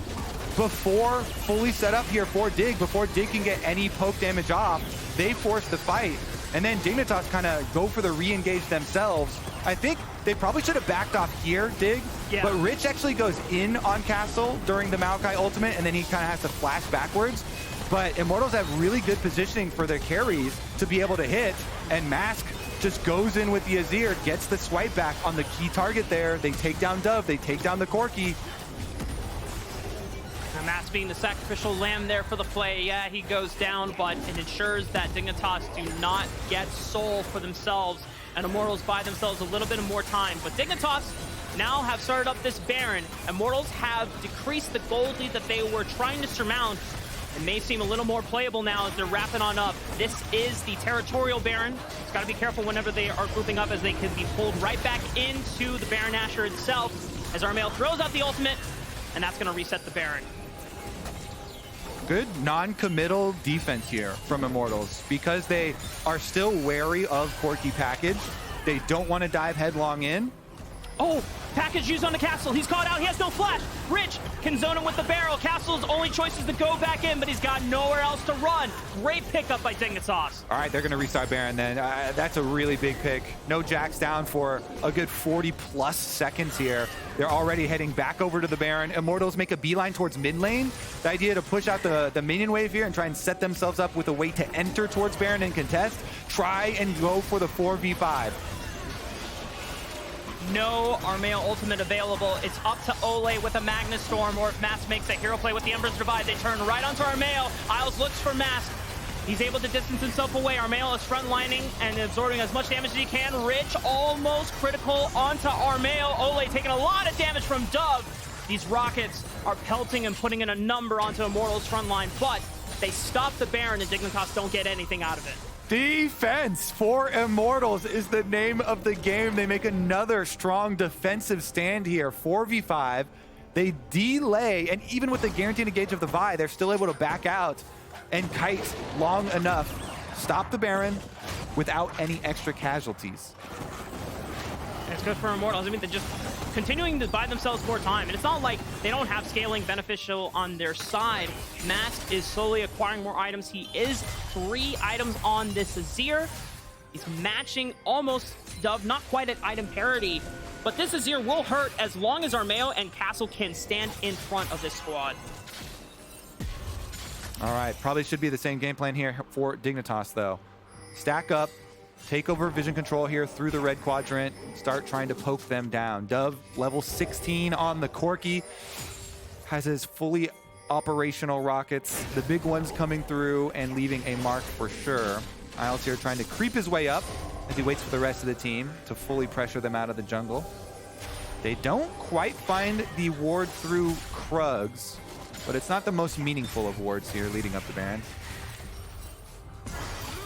Before fully set up here for Dig, before Dig can get any poke damage off, they force the fight, and then Dignitas kind of go for the re-engage themselves. I think they probably should have backed off here, Dig. Yeah. But Rich actually goes in on Castle during the Maokai ultimate, and then he kind of has to flash backwards. But Immortals have really good positioning for their carries to be able to hit, and Mask just goes in with the Azir, gets the swipe back on the key target there. They take down Dove, they take down the Corki. Mask being the sacrificial lamb there for the play. Yeah, he goes down, but it ensures that Dignitas do not get soul for themselves, and Immortals buy themselves a little bit more time. But Dignitas now have started up this Baron. Immortals have decreased the gold lead that they were trying to surmount. It may seem a little more playable now as they're wrapping on up. This is the territorial Baron. It's got to be careful whenever they are grouping up, as they can be pulled right back into the Baron Asher itself, as Armao throws out the ultimate, and that's going to reset the Baron. Good non-committal defense here from Immortals, because they are still wary of Corki package. They don't want to dive headlong in. Oh, package used on the Castle. He's caught out. He has no flash. Rich can zone him with the barrel. Castle's only choice is to go back in, but he's got nowhere else to run. Great pickup by Dignitas. All right, they're going to restart Baron then. That's a really big pick. No Jax down for a good 40+ seconds here. They're already heading back over to the Baron. Immortals make a beeline towards mid lane. The idea to push out the minion wave here and try and set themselves up with a way to enter towards Baron and contest. Try and go for the 4v5. No Armao ultimate available. It's up to Olleh with a Magnus Storm, or if Mask makes a hero play with the Emperor's Divide, they turn right onto Armao. Isles looks for Mask. He's able to distance himself away. Armao is frontlining and absorbing as much damage as he can. Rich almost critical onto Armao. Olleh taking a lot of damage from Dove. These rockets are pelting and putting in a number onto Immortals' frontline, but they stop the Baron, and Dignitas don't get anything out of it. Defense for Immortals is the name of the game. They make another strong defensive stand here. 4v5. They delay, and even with the guaranteed engage of the Vi, they're still able to back out and kite long enough, stop the Baron without any extra casualties. And it's good for Immortals. I mean, they're just continuing to buy themselves more time. And it's not like they don't have scaling beneficial on their side. Mask is slowly acquiring more items. He is 3 items on this Azir. He's matching almost Dove, not quite at item parity. But this Azir will hurt as long as Armao and Castle can stand in front of this squad. All right, probably should be the same game plan here for Dignitas, though. Stack up, take over vision control here through the red quadrant, start trying to poke them down. Dove, level 16 on the Corki, has his fully operational rockets, the big ones coming through and leaving a mark for sure. Isles here trying to creep his way up as he waits for the rest of the team to fully pressure them out of the jungle. They don't quite find the ward through Krugs, but it's not the most meaningful of wards here leading up to Baron.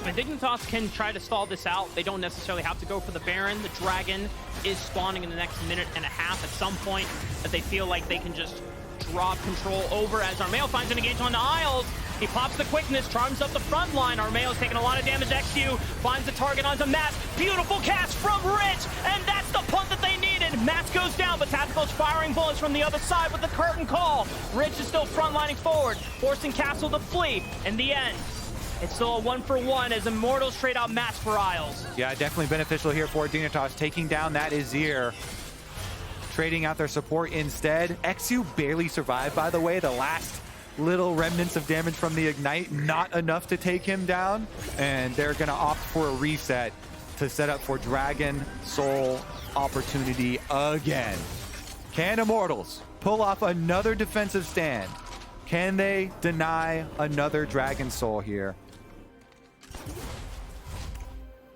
And Dignitas can try to stall this out. They don't necessarily have to go for the Baron. The Dragon is spawning in the next minute and a half at some point that they feel like they can just drop control over as Armao finds an engage on the Isles. He pops the quickness, charms up the front line. Armao's taking a lot of damage. eXyu finds the target onto Mask. Beautiful cast from Rich, and that's the punt that they needed. Mask goes down, but Tactical's firing bullets from the other side with the curtain call. Rich is still frontlining forward, forcing Castle to flee. In the end, it's still a 1-for-1 as Immortals trade out Mask for Isles. Yeah, definitely beneficial here for Dignitas, taking down that Azir. Trading out their support instead. eXyu barely survived, by the way. The last little remnants of damage from the Ignite, not enough to take him down. And they're going to opt for a reset to set up for Dragon Soul opportunity again. Can Immortals pull off another defensive stand? Can they deny another Dragon Soul here?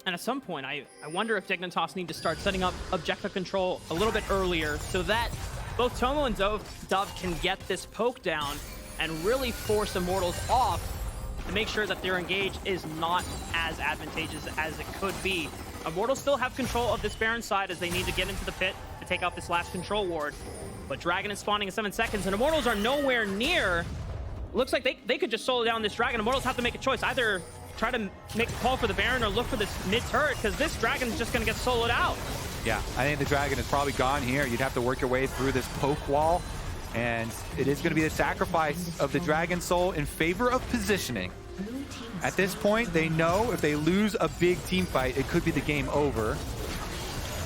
And at some point, I wonder if Dignitas need to start setting up objective control a little bit earlier so that both Tomo and Dove can get this poke down and really force Immortals off to make sure that their engage is not as advantageous as it could be. Immortals still have control of this Baron side as they need to get into the pit to take out this last control ward. But Dragon is spawning in 7 seconds, and Immortals are nowhere near. Looks like they could just solo down this Dragon. Immortals have to make a choice. Either try to make a call for the Baron or look for this mid-turret, because this Dragon is just going to get soloed out. Yeah, I think the Dragon is probably gone here. You'd have to work your way through this poke wall. And it is going to be the sacrifice of the Dragon Soul in favor of positioning. At this point, they know if they lose a big team fight, it could be the game over.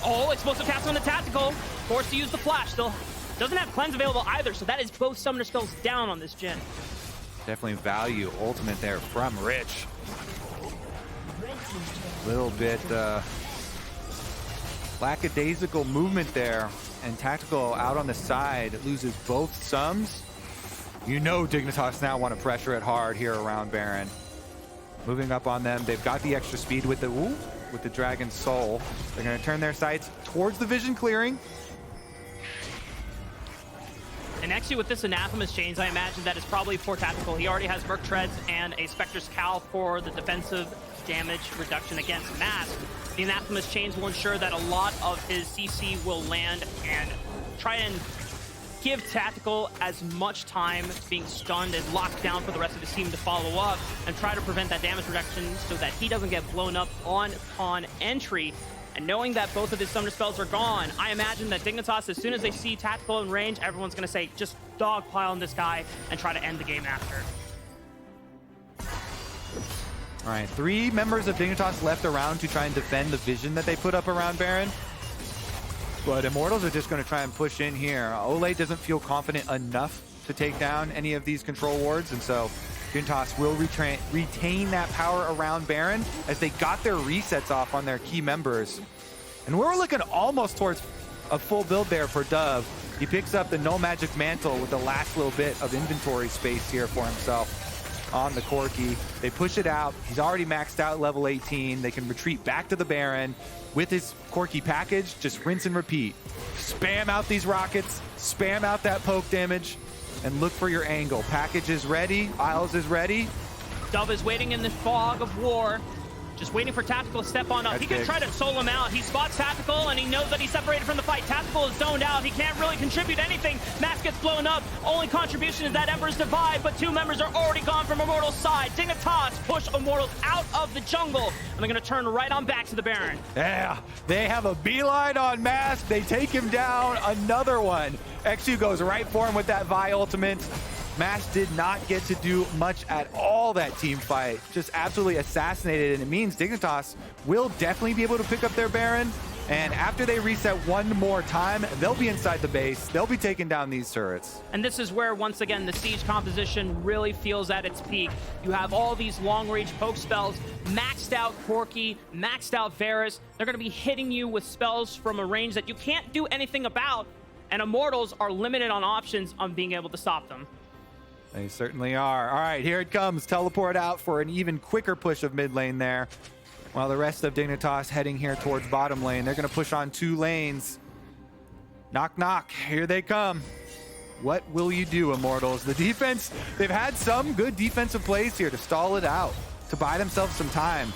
Oh, explosive cast on the Tactical. Forced to use the flash. Still doesn't have cleanse available either, so that is both summoner spells down on this Jhin. Definitely value ultimate there from Rich. Little bit lackadaisical movement there. And Tactical out on the side loses both sums. You know Dignitas now want to pressure it hard here around Baron. Moving up on them. They've got the extra speed with the Dragon Soul. They're going to turn their sights towards the vision clearing. And eXyu with this Anathema's chains, I imagine that is probably for Tactical. He already has Merc Treads and a Spectre's Cowl for the defensive damage reduction against Mask. The Anathema's chains will ensure that a lot of his CC will land and try and give Tactical as much time being stunned and locked down for the rest of his team to follow up and try to prevent that damage reduction so that he doesn't get blown up on entry. And knowing that both of his summoner spells are gone, I imagine that Dignitas, as soon as they see Tactical in range, everyone's going to say, just dogpile on this guy and try to end the game after. All right, 3 members of Dignitas left around to try and defend the vision that they put up around Baron. But Immortals are just going to try and push in here. Olleh doesn't feel confident enough to take down any of these control wards, and so Dignitas will retain that power around Baron as they got their resets off on their key members. And we're looking almost towards a full build there for Dove. He picks up the No Magic Mantle with the last little bit of inventory space here for himself on the Corki. They push it out. He's already maxed out level 18. They can retreat back to the Baron with his Corki package. Just rinse and repeat. Spam out these rockets. Spam out that poke damage. And look for your angle. Package is ready. Isles is ready. Dove is waiting in the fog of war. Just waiting for Tactical to step on up. That's He can big. try to solo him out. He spots Tactical, and he knows that he's separated from the fight. Tactical is zoned out. He can't really contribute anything. Mask gets blown up. Only contribution is that Emperor's Divide, but 2 members are already gone from Immortals' side. Dignitas push Immortals out of the jungle, and they're going to turn right on back to the Baron. Yeah, they have a beeline on Mask. They take him down. Another one. eXyu goes right for him with that Vi ultimate. Mask did not get to do much at all that team fight. Just absolutely assassinated, and it means Dignitas will definitely be able to pick up their Baron. And after they reset one more time, they'll be inside the base. They'll be taking down these turrets. And this is where, once again, the Siege composition really feels at its peak. You have all these long-range poke spells, maxed out Corki, maxed out Varus. They're going to be hitting you with spells from a range that you can't do anything about. And Immortals are limited on options on being able to stop them. They certainly are. All right, here it comes. Teleport out for an even quicker push of mid lane there. While the rest of Dignitas heading here towards bottom lane. They're going to push on 2 lanes. Knock, knock. Here they come. What will you do, Immortals? The defense, they've had some good defensive plays here to stall it out, to buy themselves some time.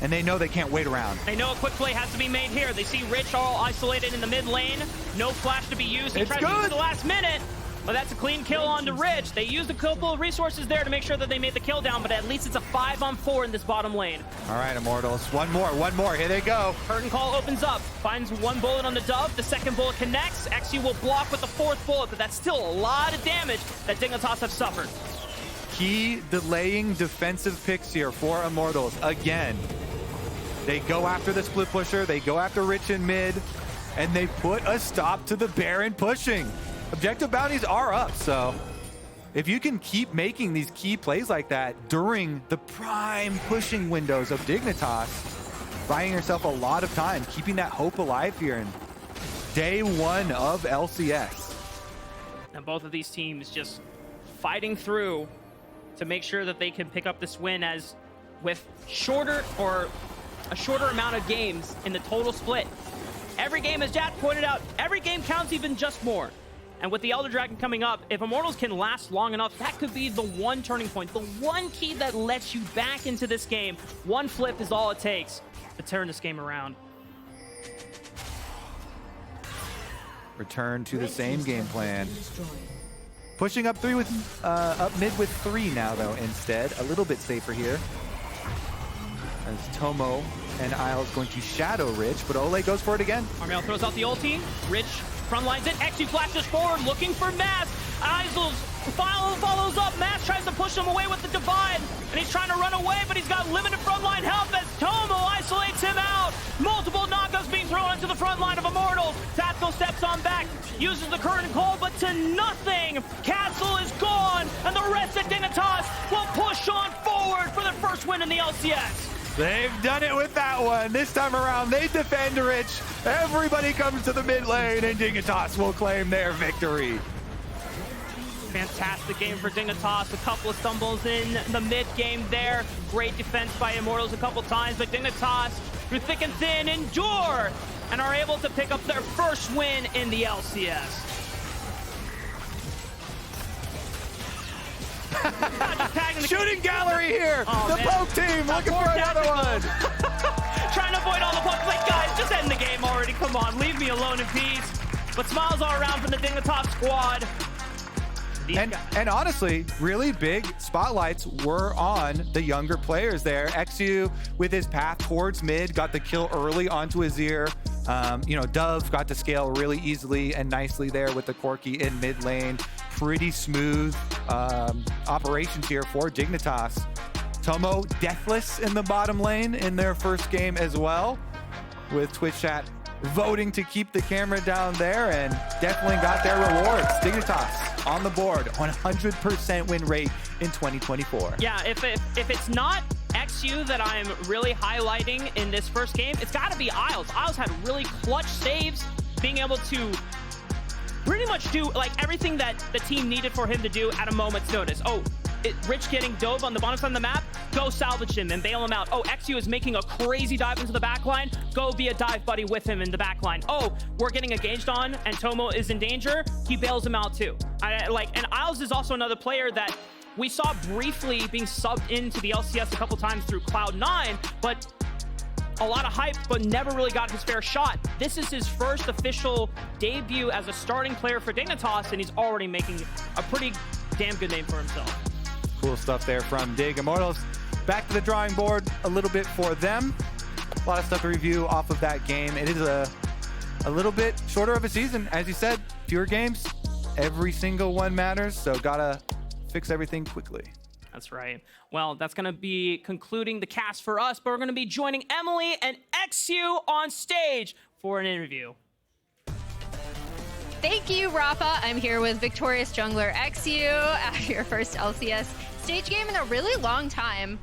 And they know they can't wait around. They know a quick play has to be made here. They see Rich all isolated in the mid lane. No flash to be used. He tries to use it at the last minute. But that's a clean kill onto Rich. They used a couple of resources there to make sure that they made the kill down, but at least it's a 5-on-4 in this bottom lane. All right, Immortals. One more. Here they go. Curtain Call opens up, finds 1 bullet on the Dove. The second bullet connects. eXyu will block with the 4th bullet, but that's still a lot of damage that Dignitas have suffered. Key delaying defensive picks here for Immortals. Again, they go after the split pusher. They go after Rich in mid, and they put a stop to the Baron pushing. Objective bounties are up, so if you can keep making these key plays like that during the prime pushing windows of Dignitas, buying yourself a lot of time, keeping that hope alive here in day 1 of LCS. And both of these teams just fighting through to make sure that they can pick up this win, as with a shorter amount of games in the total split. Every game, as Jack pointed out, every game counts even just more. And with the Elder Dragon coming up, if Immortals can last long enough, that could be the one turning point, the one key that lets you back into this game. One flip is all it takes to turn this game around. Return to the same game plan. Pushing up mid with 3 now, though, instead. A little bit safer here. As Tomo and Isles going to shadow Rich, but Olleh goes for it again. Armao throws out the ulti. Rich front lines it. eXyu flashes forward, looking for Mask. Isles follows up. Mask tries to push him away with the Divide, and he's trying to run away, but he's got limited frontline help as Tomo isolates him out. Multiple knockouts being thrown into the front line of Immortals. Tactical steps on back, uses the current call, but to nothing. Castle is gone, and the rest of Dignitas will push on forward for their first win in the LCS. They've done it with that one. This time around, they defend Rich. Everybody comes to the mid lane, and Dignitas will claim their victory. Fantastic game for Dignitas. A couple of stumbles in the mid game there. Great defense by Immortals a couple times, but Dignitas, through thick and thin, endure and are able to pick up their first win in the LCS. Shooting gallery here. Oh, the man. poke team looking for another one. Trying to avoid all the pokes. Like, guys, just end the game already. Come on, leave me alone in peace. But smiles all around from the Dignitas squad. And honestly, really big spotlights were on the younger players there. eXyu, with his path towards mid, got the kill early onto Azir. Dove got to scale really easily and nicely there with the Corki in mid lane. Pretty smooth operations here for Dignitas. Tomo deathless in the bottom lane in their first game as well, with Twitch chat voting to keep the camera down there, and definitely got their rewards. Dignitas on the board, 100% win rate in 2024. Yeah, if it's not eXyu that I'm really highlighting in this first game, it's got to be Isles. Isles had really clutch saves, being able to pretty much do like everything that the team needed for him to do at a moment's notice. Rich getting dove on the bottom side of the map, go salvage him and bail him out. eXyu is making a crazy dive into the backline, go be a dive buddy with him in the backline. We're getting engaged on and Tomo is in danger, he bails him out too. And Isles is also another player that we saw briefly being subbed into the LCS a couple times through Cloud9, but a lot of hype, but never really got his fair shot. This is his first official debut as a starting player for Dignitas, and he's already making a pretty damn good name for himself. Cool stuff there from Dig. Immortals back to the drawing board a little bit for them. A lot of stuff to review off of that game. It is a little bit shorter of a season. As you said, fewer games. Every single one matters, so gotta fix everything quickly. That's right. Well, that's going to be concluding the cast for us, but we're going to be joining Emily and eXyu on stage for an interview. Thank you, Raafaa. I'm here with victorious jungler eXyu after your first LCS stage game in a really long time.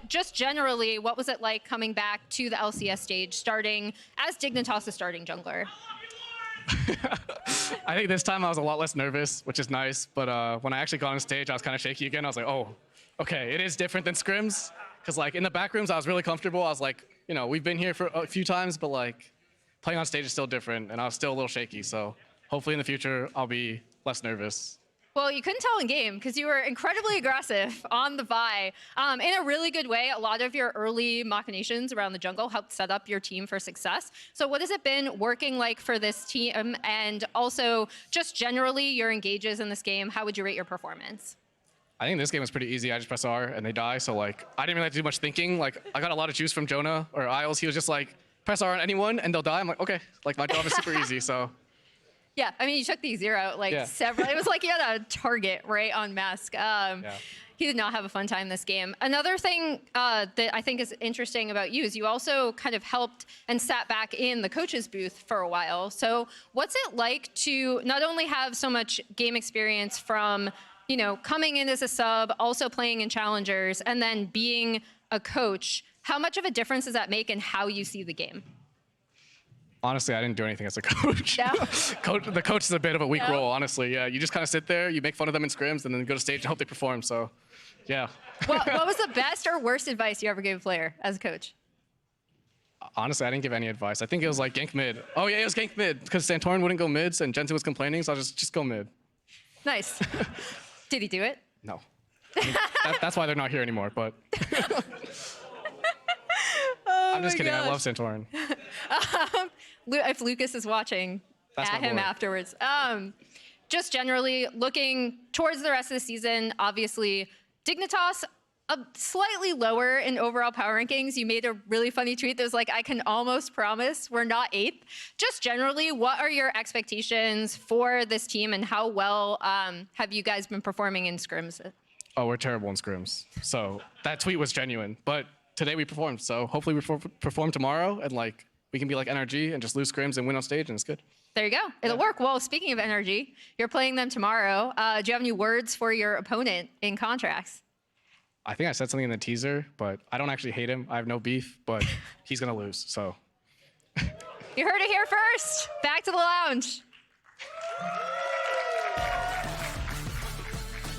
Just generally, what was it like coming back to the LCS stage, starting as Dignitas' starting jungler? I think this time I was a lot less nervous, which is nice. But when I actually got on stage, I was kind of shaky again. I was like, oh, okay, it is different than scrims. Because like in the back rooms, I was really comfortable. I was like, you know, we've been here for a few times, but like playing on stage is still different. And I was still a little shaky. So hopefully in the future, I'll be less nervous. Well, you couldn't tell in game because you were incredibly aggressive on the Vi in a really good way. A lot of your early machinations around the jungle helped set up your team for success. So what has it been working like for this team? And also just generally your engages in this game, how would you rate your performance? I think this game was pretty easy. I just press R and they die. So like, I didn't really have to do much thinking. Like I got a lot of juice from Jonah or Isles. He was just like, press R on anyone and they'll die. I'm like, okay, like my job is super easy, so. Yeah, I mean, you took these zero several. It was like you had a target right on Mask. He did not have a fun time this game. Another thing that I think is interesting about you is you also kind of helped and sat back in the coach's booth for a while. So what's it like to not only have so much game experience from, you know, coming in as a sub, also playing in challengers, and then being a coach? How much of a difference does that make in how you see the game? Honestly, I didn't do anything as a coach. No? The coach is a bit of a weak role, honestly. Yeah, you just kind of sit there, you make fun of them in scrims, and then go to stage and hope they perform. So, yeah. What was the best or worst advice you ever gave a player as a coach? Honestly, I didn't give any advice. I think it was like gank mid. Oh yeah, it was gank mid because Santorin wouldn't go mids and Jensen was complaining, so I was just go mid. Nice. Did he do it? No. I mean, that's why they're not here anymore. But I'm just kidding. Gosh. I love Santorin. If Lucas is watching, That's at my him boy. afterwards. Just generally looking towards the rest of the season, obviously, Dignitas slightly lower in overall power rankings. You made a really funny tweet that was like, I can almost promise we're not 8th. Just generally, what are your expectations for this team and how well have you guys been performing in scrims? Oh, we're terrible in scrims. So that tweet was genuine. But today we performed. So hopefully we perform tomorrow and like we can be like NRG and just lose scrims and win on stage and it's good. There you go. It'll work. Well, speaking of energy, you're playing them tomorrow. Do you have any words for your opponent in contracts? I think I said something in the teaser, but I don't actually hate him. I have no beef, but he's going to lose, so. You heard it here first. Back to the lounge.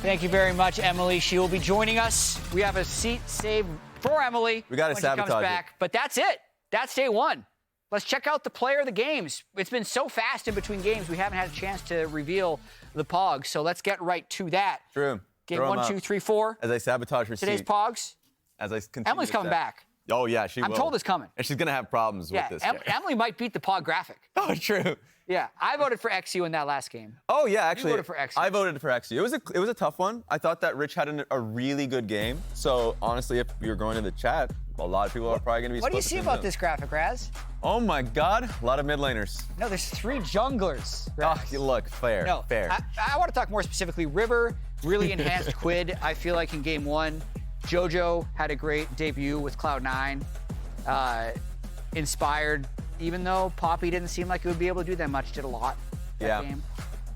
Thank you very much, Emily. She will be joining us. We have a seat saved for Emily. We got to when sabotage she comes it. back. But that's it. That's day one. Let's check out the player of the games. It's been so fast in between games, we haven't had a chance to reveal the Pogs. So let's get right to that. True. Game Throw 'em 1, up. 2, 3, 4. As I sabotage her Today's seat. Pogs. As I continue Emily's to coming sab- back. Oh, yeah, she will. I'm told it's coming. And she's going to have problems Yeah, with this. game. Emily might beat the Pog graphic. Oh, true. Yeah, I voted for eXyu in that last game. Oh, yeah, actually. voted for eXyu. I voted for eXyu. It was a tough one. I thought that Rich had a really good game. So, honestly, if you're going to the chat, a lot of people are probably going to be What do you supposed see to about know. this graphic, Raz? Oh, my God. A lot of mid laners. No, there's 3 junglers. Oh, look, fair. No, Fair. I want to talk more specifically. River really enhanced Quid, I feel like, in game 1. Jojo had a great debut with Cloud9. Inspired, even though Poppy didn't seem like he would be able to do that much, did a lot that game.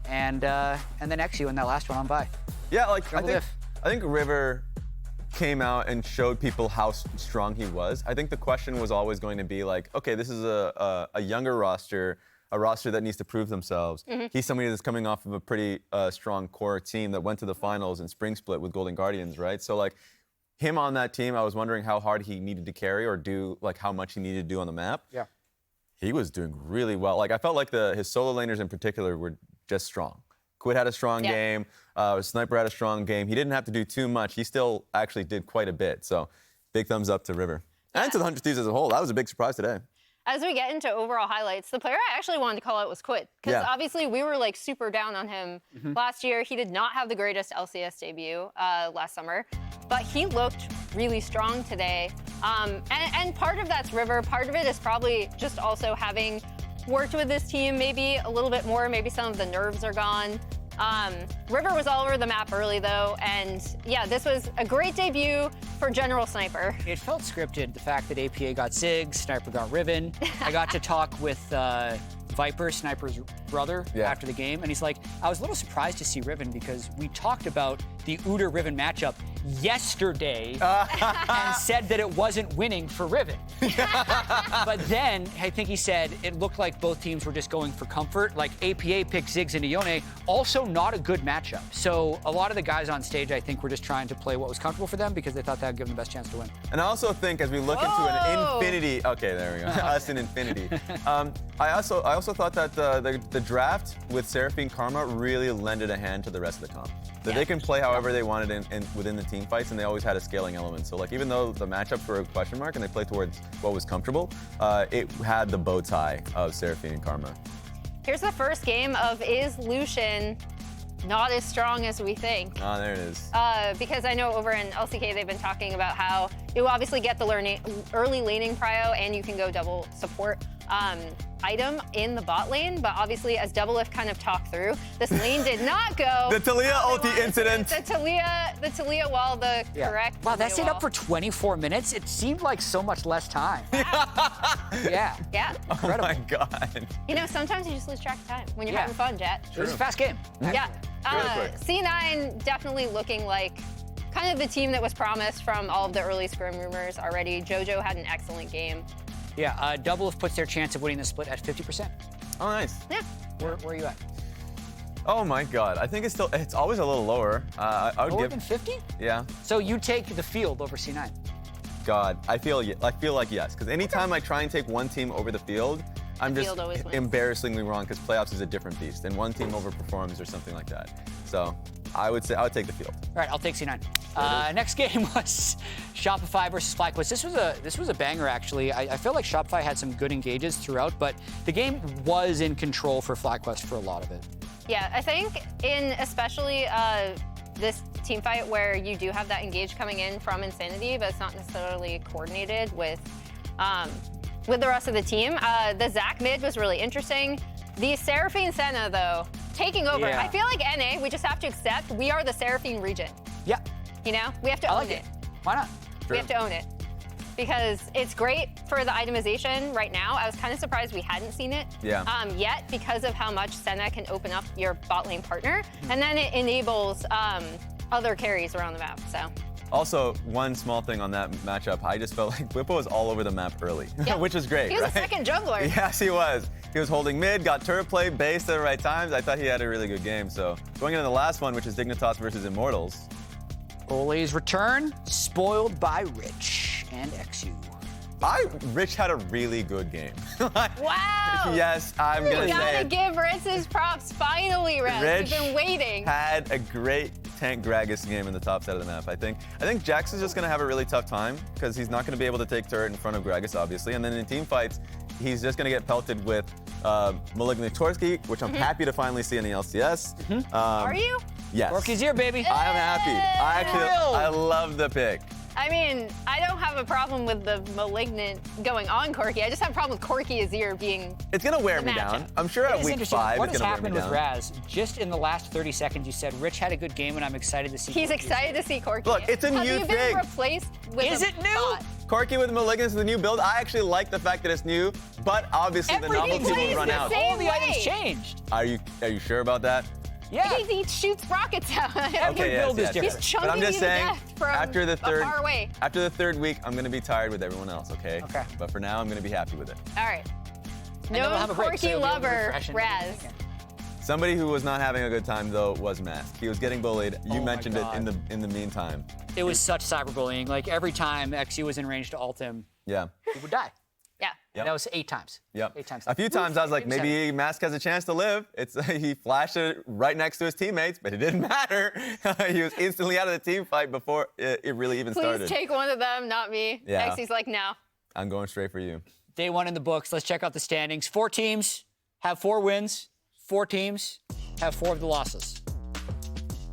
And then eXyu in that last one on Vi. Yeah, like, Double I diff. think River came out and showed people how strong he was. I think the question was always going to be like, okay, this is a younger roster, a roster that needs to prove themselves. He's somebody that's coming off of a pretty strong core team that went to the finals in Spring Split with Golden Guardians, right? So like him on that team, I was wondering how hard he needed to carry or do, like how much he needed to do on the map. Yeah. He was doing really well. Like I felt like his solo laners in particular were just strong. Quid had a strong game. Sniper had a strong game. He didn't have to do too much. He still actually did quite a bit. So big thumbs up to River. And to the 100 Thieves as a whole. That was a big surprise today. As we get into overall highlights, the player I actually wanted to call out was Quid. Because obviously we were like super down on him last year. He did not have the greatest LCS debut last summer, but he looked really strong today. And part of that's River. Part of it is probably just also having worked with this team maybe a little bit more. Maybe some of the nerves are gone. River was all over the map early though, and yeah, this was a great debut for General Sniper. It felt scripted, the fact that APA got Ziggs, Sniper got Riven. I got to talk with Viper, Sniper's brother, after the game, and he's like, I was a little surprised to see Riven because we talked about the Udyr-Riven matchup yesterday and said that it wasn't winning for Riven. But then, I think he said, it looked like both teams were just going for comfort. Like, APA picked Ziggs into Yone, also not a good matchup. So a lot of the guys on stage, I think, were just trying to play what was comfortable for them because they thought that would give them the best chance to win. And I also think as we look into an infinity, okay, there we go, us in infinity. I also thought that the draft with Seraphine Karma really lended a hand to the rest of the comp. That they can play however they wanted within the team fights, and they always had a scaling element. So like even though the matchups were a question mark and they played towards what was comfortable, it had the bow tie of Seraphine and Karma. Here's the first game of Is Lucian not as strong as we think? Ah, there it is. Because I know over in LCK they've been talking about how you obviously get the early laning prio and you can go double support item in the bot lane, but obviously as Doublelift kind of talked through, this lane did not go. The Talia ulti incident. The Talia wall, the correct. Wow, that Talia stayed wall. up for 24 minutes. It seemed like so much less time. Yeah. Incredible. Oh my God. You know, sometimes you just lose track of time when you're having fun, Jet. It was a fast game. Yeah. Really quick. C9 definitely looking like kind of the team that was promised from all of the early scrim rumors already. JoJo had an excellent game. Yeah, Doublelift puts their chance of winning the split at 50%. Oh, nice. Yeah. Where are you at? Oh my God. I think it's always a little lower. I would Lower give than 50? Yeah. So you take the field over C9? God, I feel like yes. Because anytime I try and take one team over the field, I'm just embarrassingly wrong because playoffs is a different beast and one team overperforms or something like that. So I would take the field. All right, I'll take C9. Next game was Shopify versus FlyQuest. This was a banger actually. I feel like Shopify had some good engages throughout, but the game was in control for FlyQuest for a lot of it. Yeah, I think in especially this team fight where you do have that engage coming in from Insanity, but it's not necessarily coordinated with the rest of the team. The Zac mid was really interesting. The Seraphine Senna, though, taking over. Yeah. I feel like NA, we just have to accept we are the Seraphine region. Yeah. You know? We have to own it. Why not? We have to own it. Because it's great for the itemization right now. I was kind of surprised we hadn't seen it yet because of how much Senna can open up your bot lane partner. And then it enables other carries around the map, so. Also, one small thing on that matchup, I just felt like Whippo was all over the map early, which is great, He was right? the second jungler. Yes, he was. He was holding mid, got turret play, base at the right times. I thought he had a really good game. So going into the last one, which is Dignitas versus Immortals. Olleh's return, spoiled by Rich and eXyu. Rich had a really good game. Wow. Yes, I'm going to say You gotta it. give Ritz his props. Finally, Ritz. Rich We've been waiting. had a great tank Gragas game in the top side of the map. I think Jax is just going to have a really tough time because he's not going to be able to take turret in front of Gragas, obviously. And then in team fights, he's just going to get pelted with Malignant Corki, which I'm happy to finally see in the LCS. Are you? Yes. Corki's here, baby. I am happy. I love the pick. I mean, I don't have a problem with the Malignant going on Corki. I just have a problem with Corki Azir being It's going to wear me down. I'm sure at week 5 what it's has going to wear me happened with down. Raz? Just in the last 30 seconds, you said Rich had a good game, and I'm excited to see. He's Corki excited to see Corki. Look, it's a new Have you been thing. replaced with Is a it new? bot? Corki with Malignance is the new build. I actually like the fact that it's new, but obviously the Everything novelty will plays run the out. same All the way. items changed. Are you sure about that? Yeah. He shoots rockets out. Okay, build is yes. different. He's chunking But I'm just you to saying, death from after the far away. third week, I'm going to be tired with everyone else, okay? Okay. But for now, I'm going to be happy with it. All right. then we'll No have a break, so Corki you'll be able to lover, refresh and Raz. everything. Somebody who was not having a good time though was Mask. He was getting bullied. You Oh my mentioned it God. in the meantime. It was such cyberbullying. Like every time eXyu was in range to ult him, Yeah. he would die. Yeah. Yep. That was 8 times. Yep. 8 times. A few times I was like, Game maybe Mask has a chance to live. He flashed it right next to his teammates, but it didn't matter. He was instantly out of the team fight before it really even started. Please take one of them, not me. Yeah. eXyu's like, no. I'm going straight for you. Day 1 in the books. Let's check out the standings. 4 teams have 4 wins. 4 teams have 4 of the losses.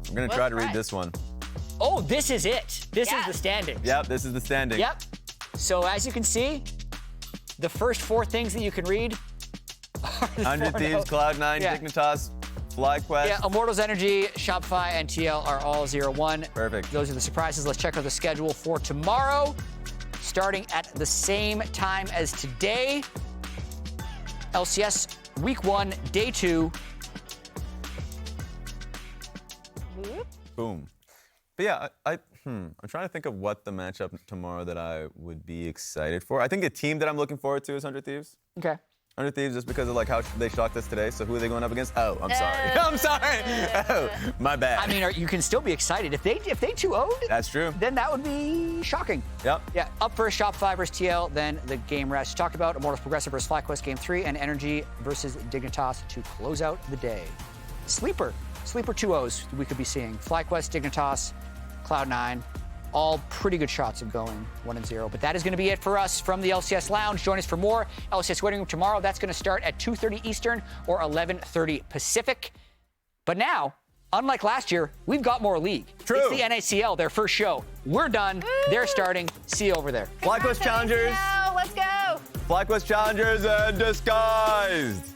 I'm going to try to read this one. Oh, this is it. This is the standings. Yep, this is the standing. Yep. So as you can see, the first 4 things that you can read are the 100 Thieves, Cloud9, Dignitas, FlyQuest. Yeah, Immortals Energy, Shopify, and TL are all 0-1. Perfect. Those are the surprises. Let's check out the schedule for tomorrow. Starting at the same time as today. LCS Week 1, Day 2. Boom. But yeah, I'm trying to think of what the matchup tomorrow that I would be excited for. I think the team that I'm looking forward to is 100 Thieves. Okay. 100 Thieves just because of like how they shocked us today. So who are they going up against? Oh, I'm sorry. I'm sorry. Oh, my bad. I mean, you can still be excited. If they 2-0'd, that's true. Then that would be shocking. Yep. Yeah, up first, Shopify versus TL, then the game rest. Talked about Immortals Progressive versus FlyQuest Game 3, and Energy versus Dignitas to close out the day. Sleeper 2-0s we could be seeing. FlyQuest, Dignitas, Cloud9, all pretty good shots of going 1-0. But that is going to be it for us from the LCS Lounge. Join us for more LCS Waiting Room tomorrow. That's going to start at 2:30 Eastern or 11:30 Pacific. But now, unlike last year, we've got more league. True. It's the NACL, their first show. We're done. Woo! They're starting. See you over there. FlyQuest Challengers. Let's go. FlyQuest Challengers disguised.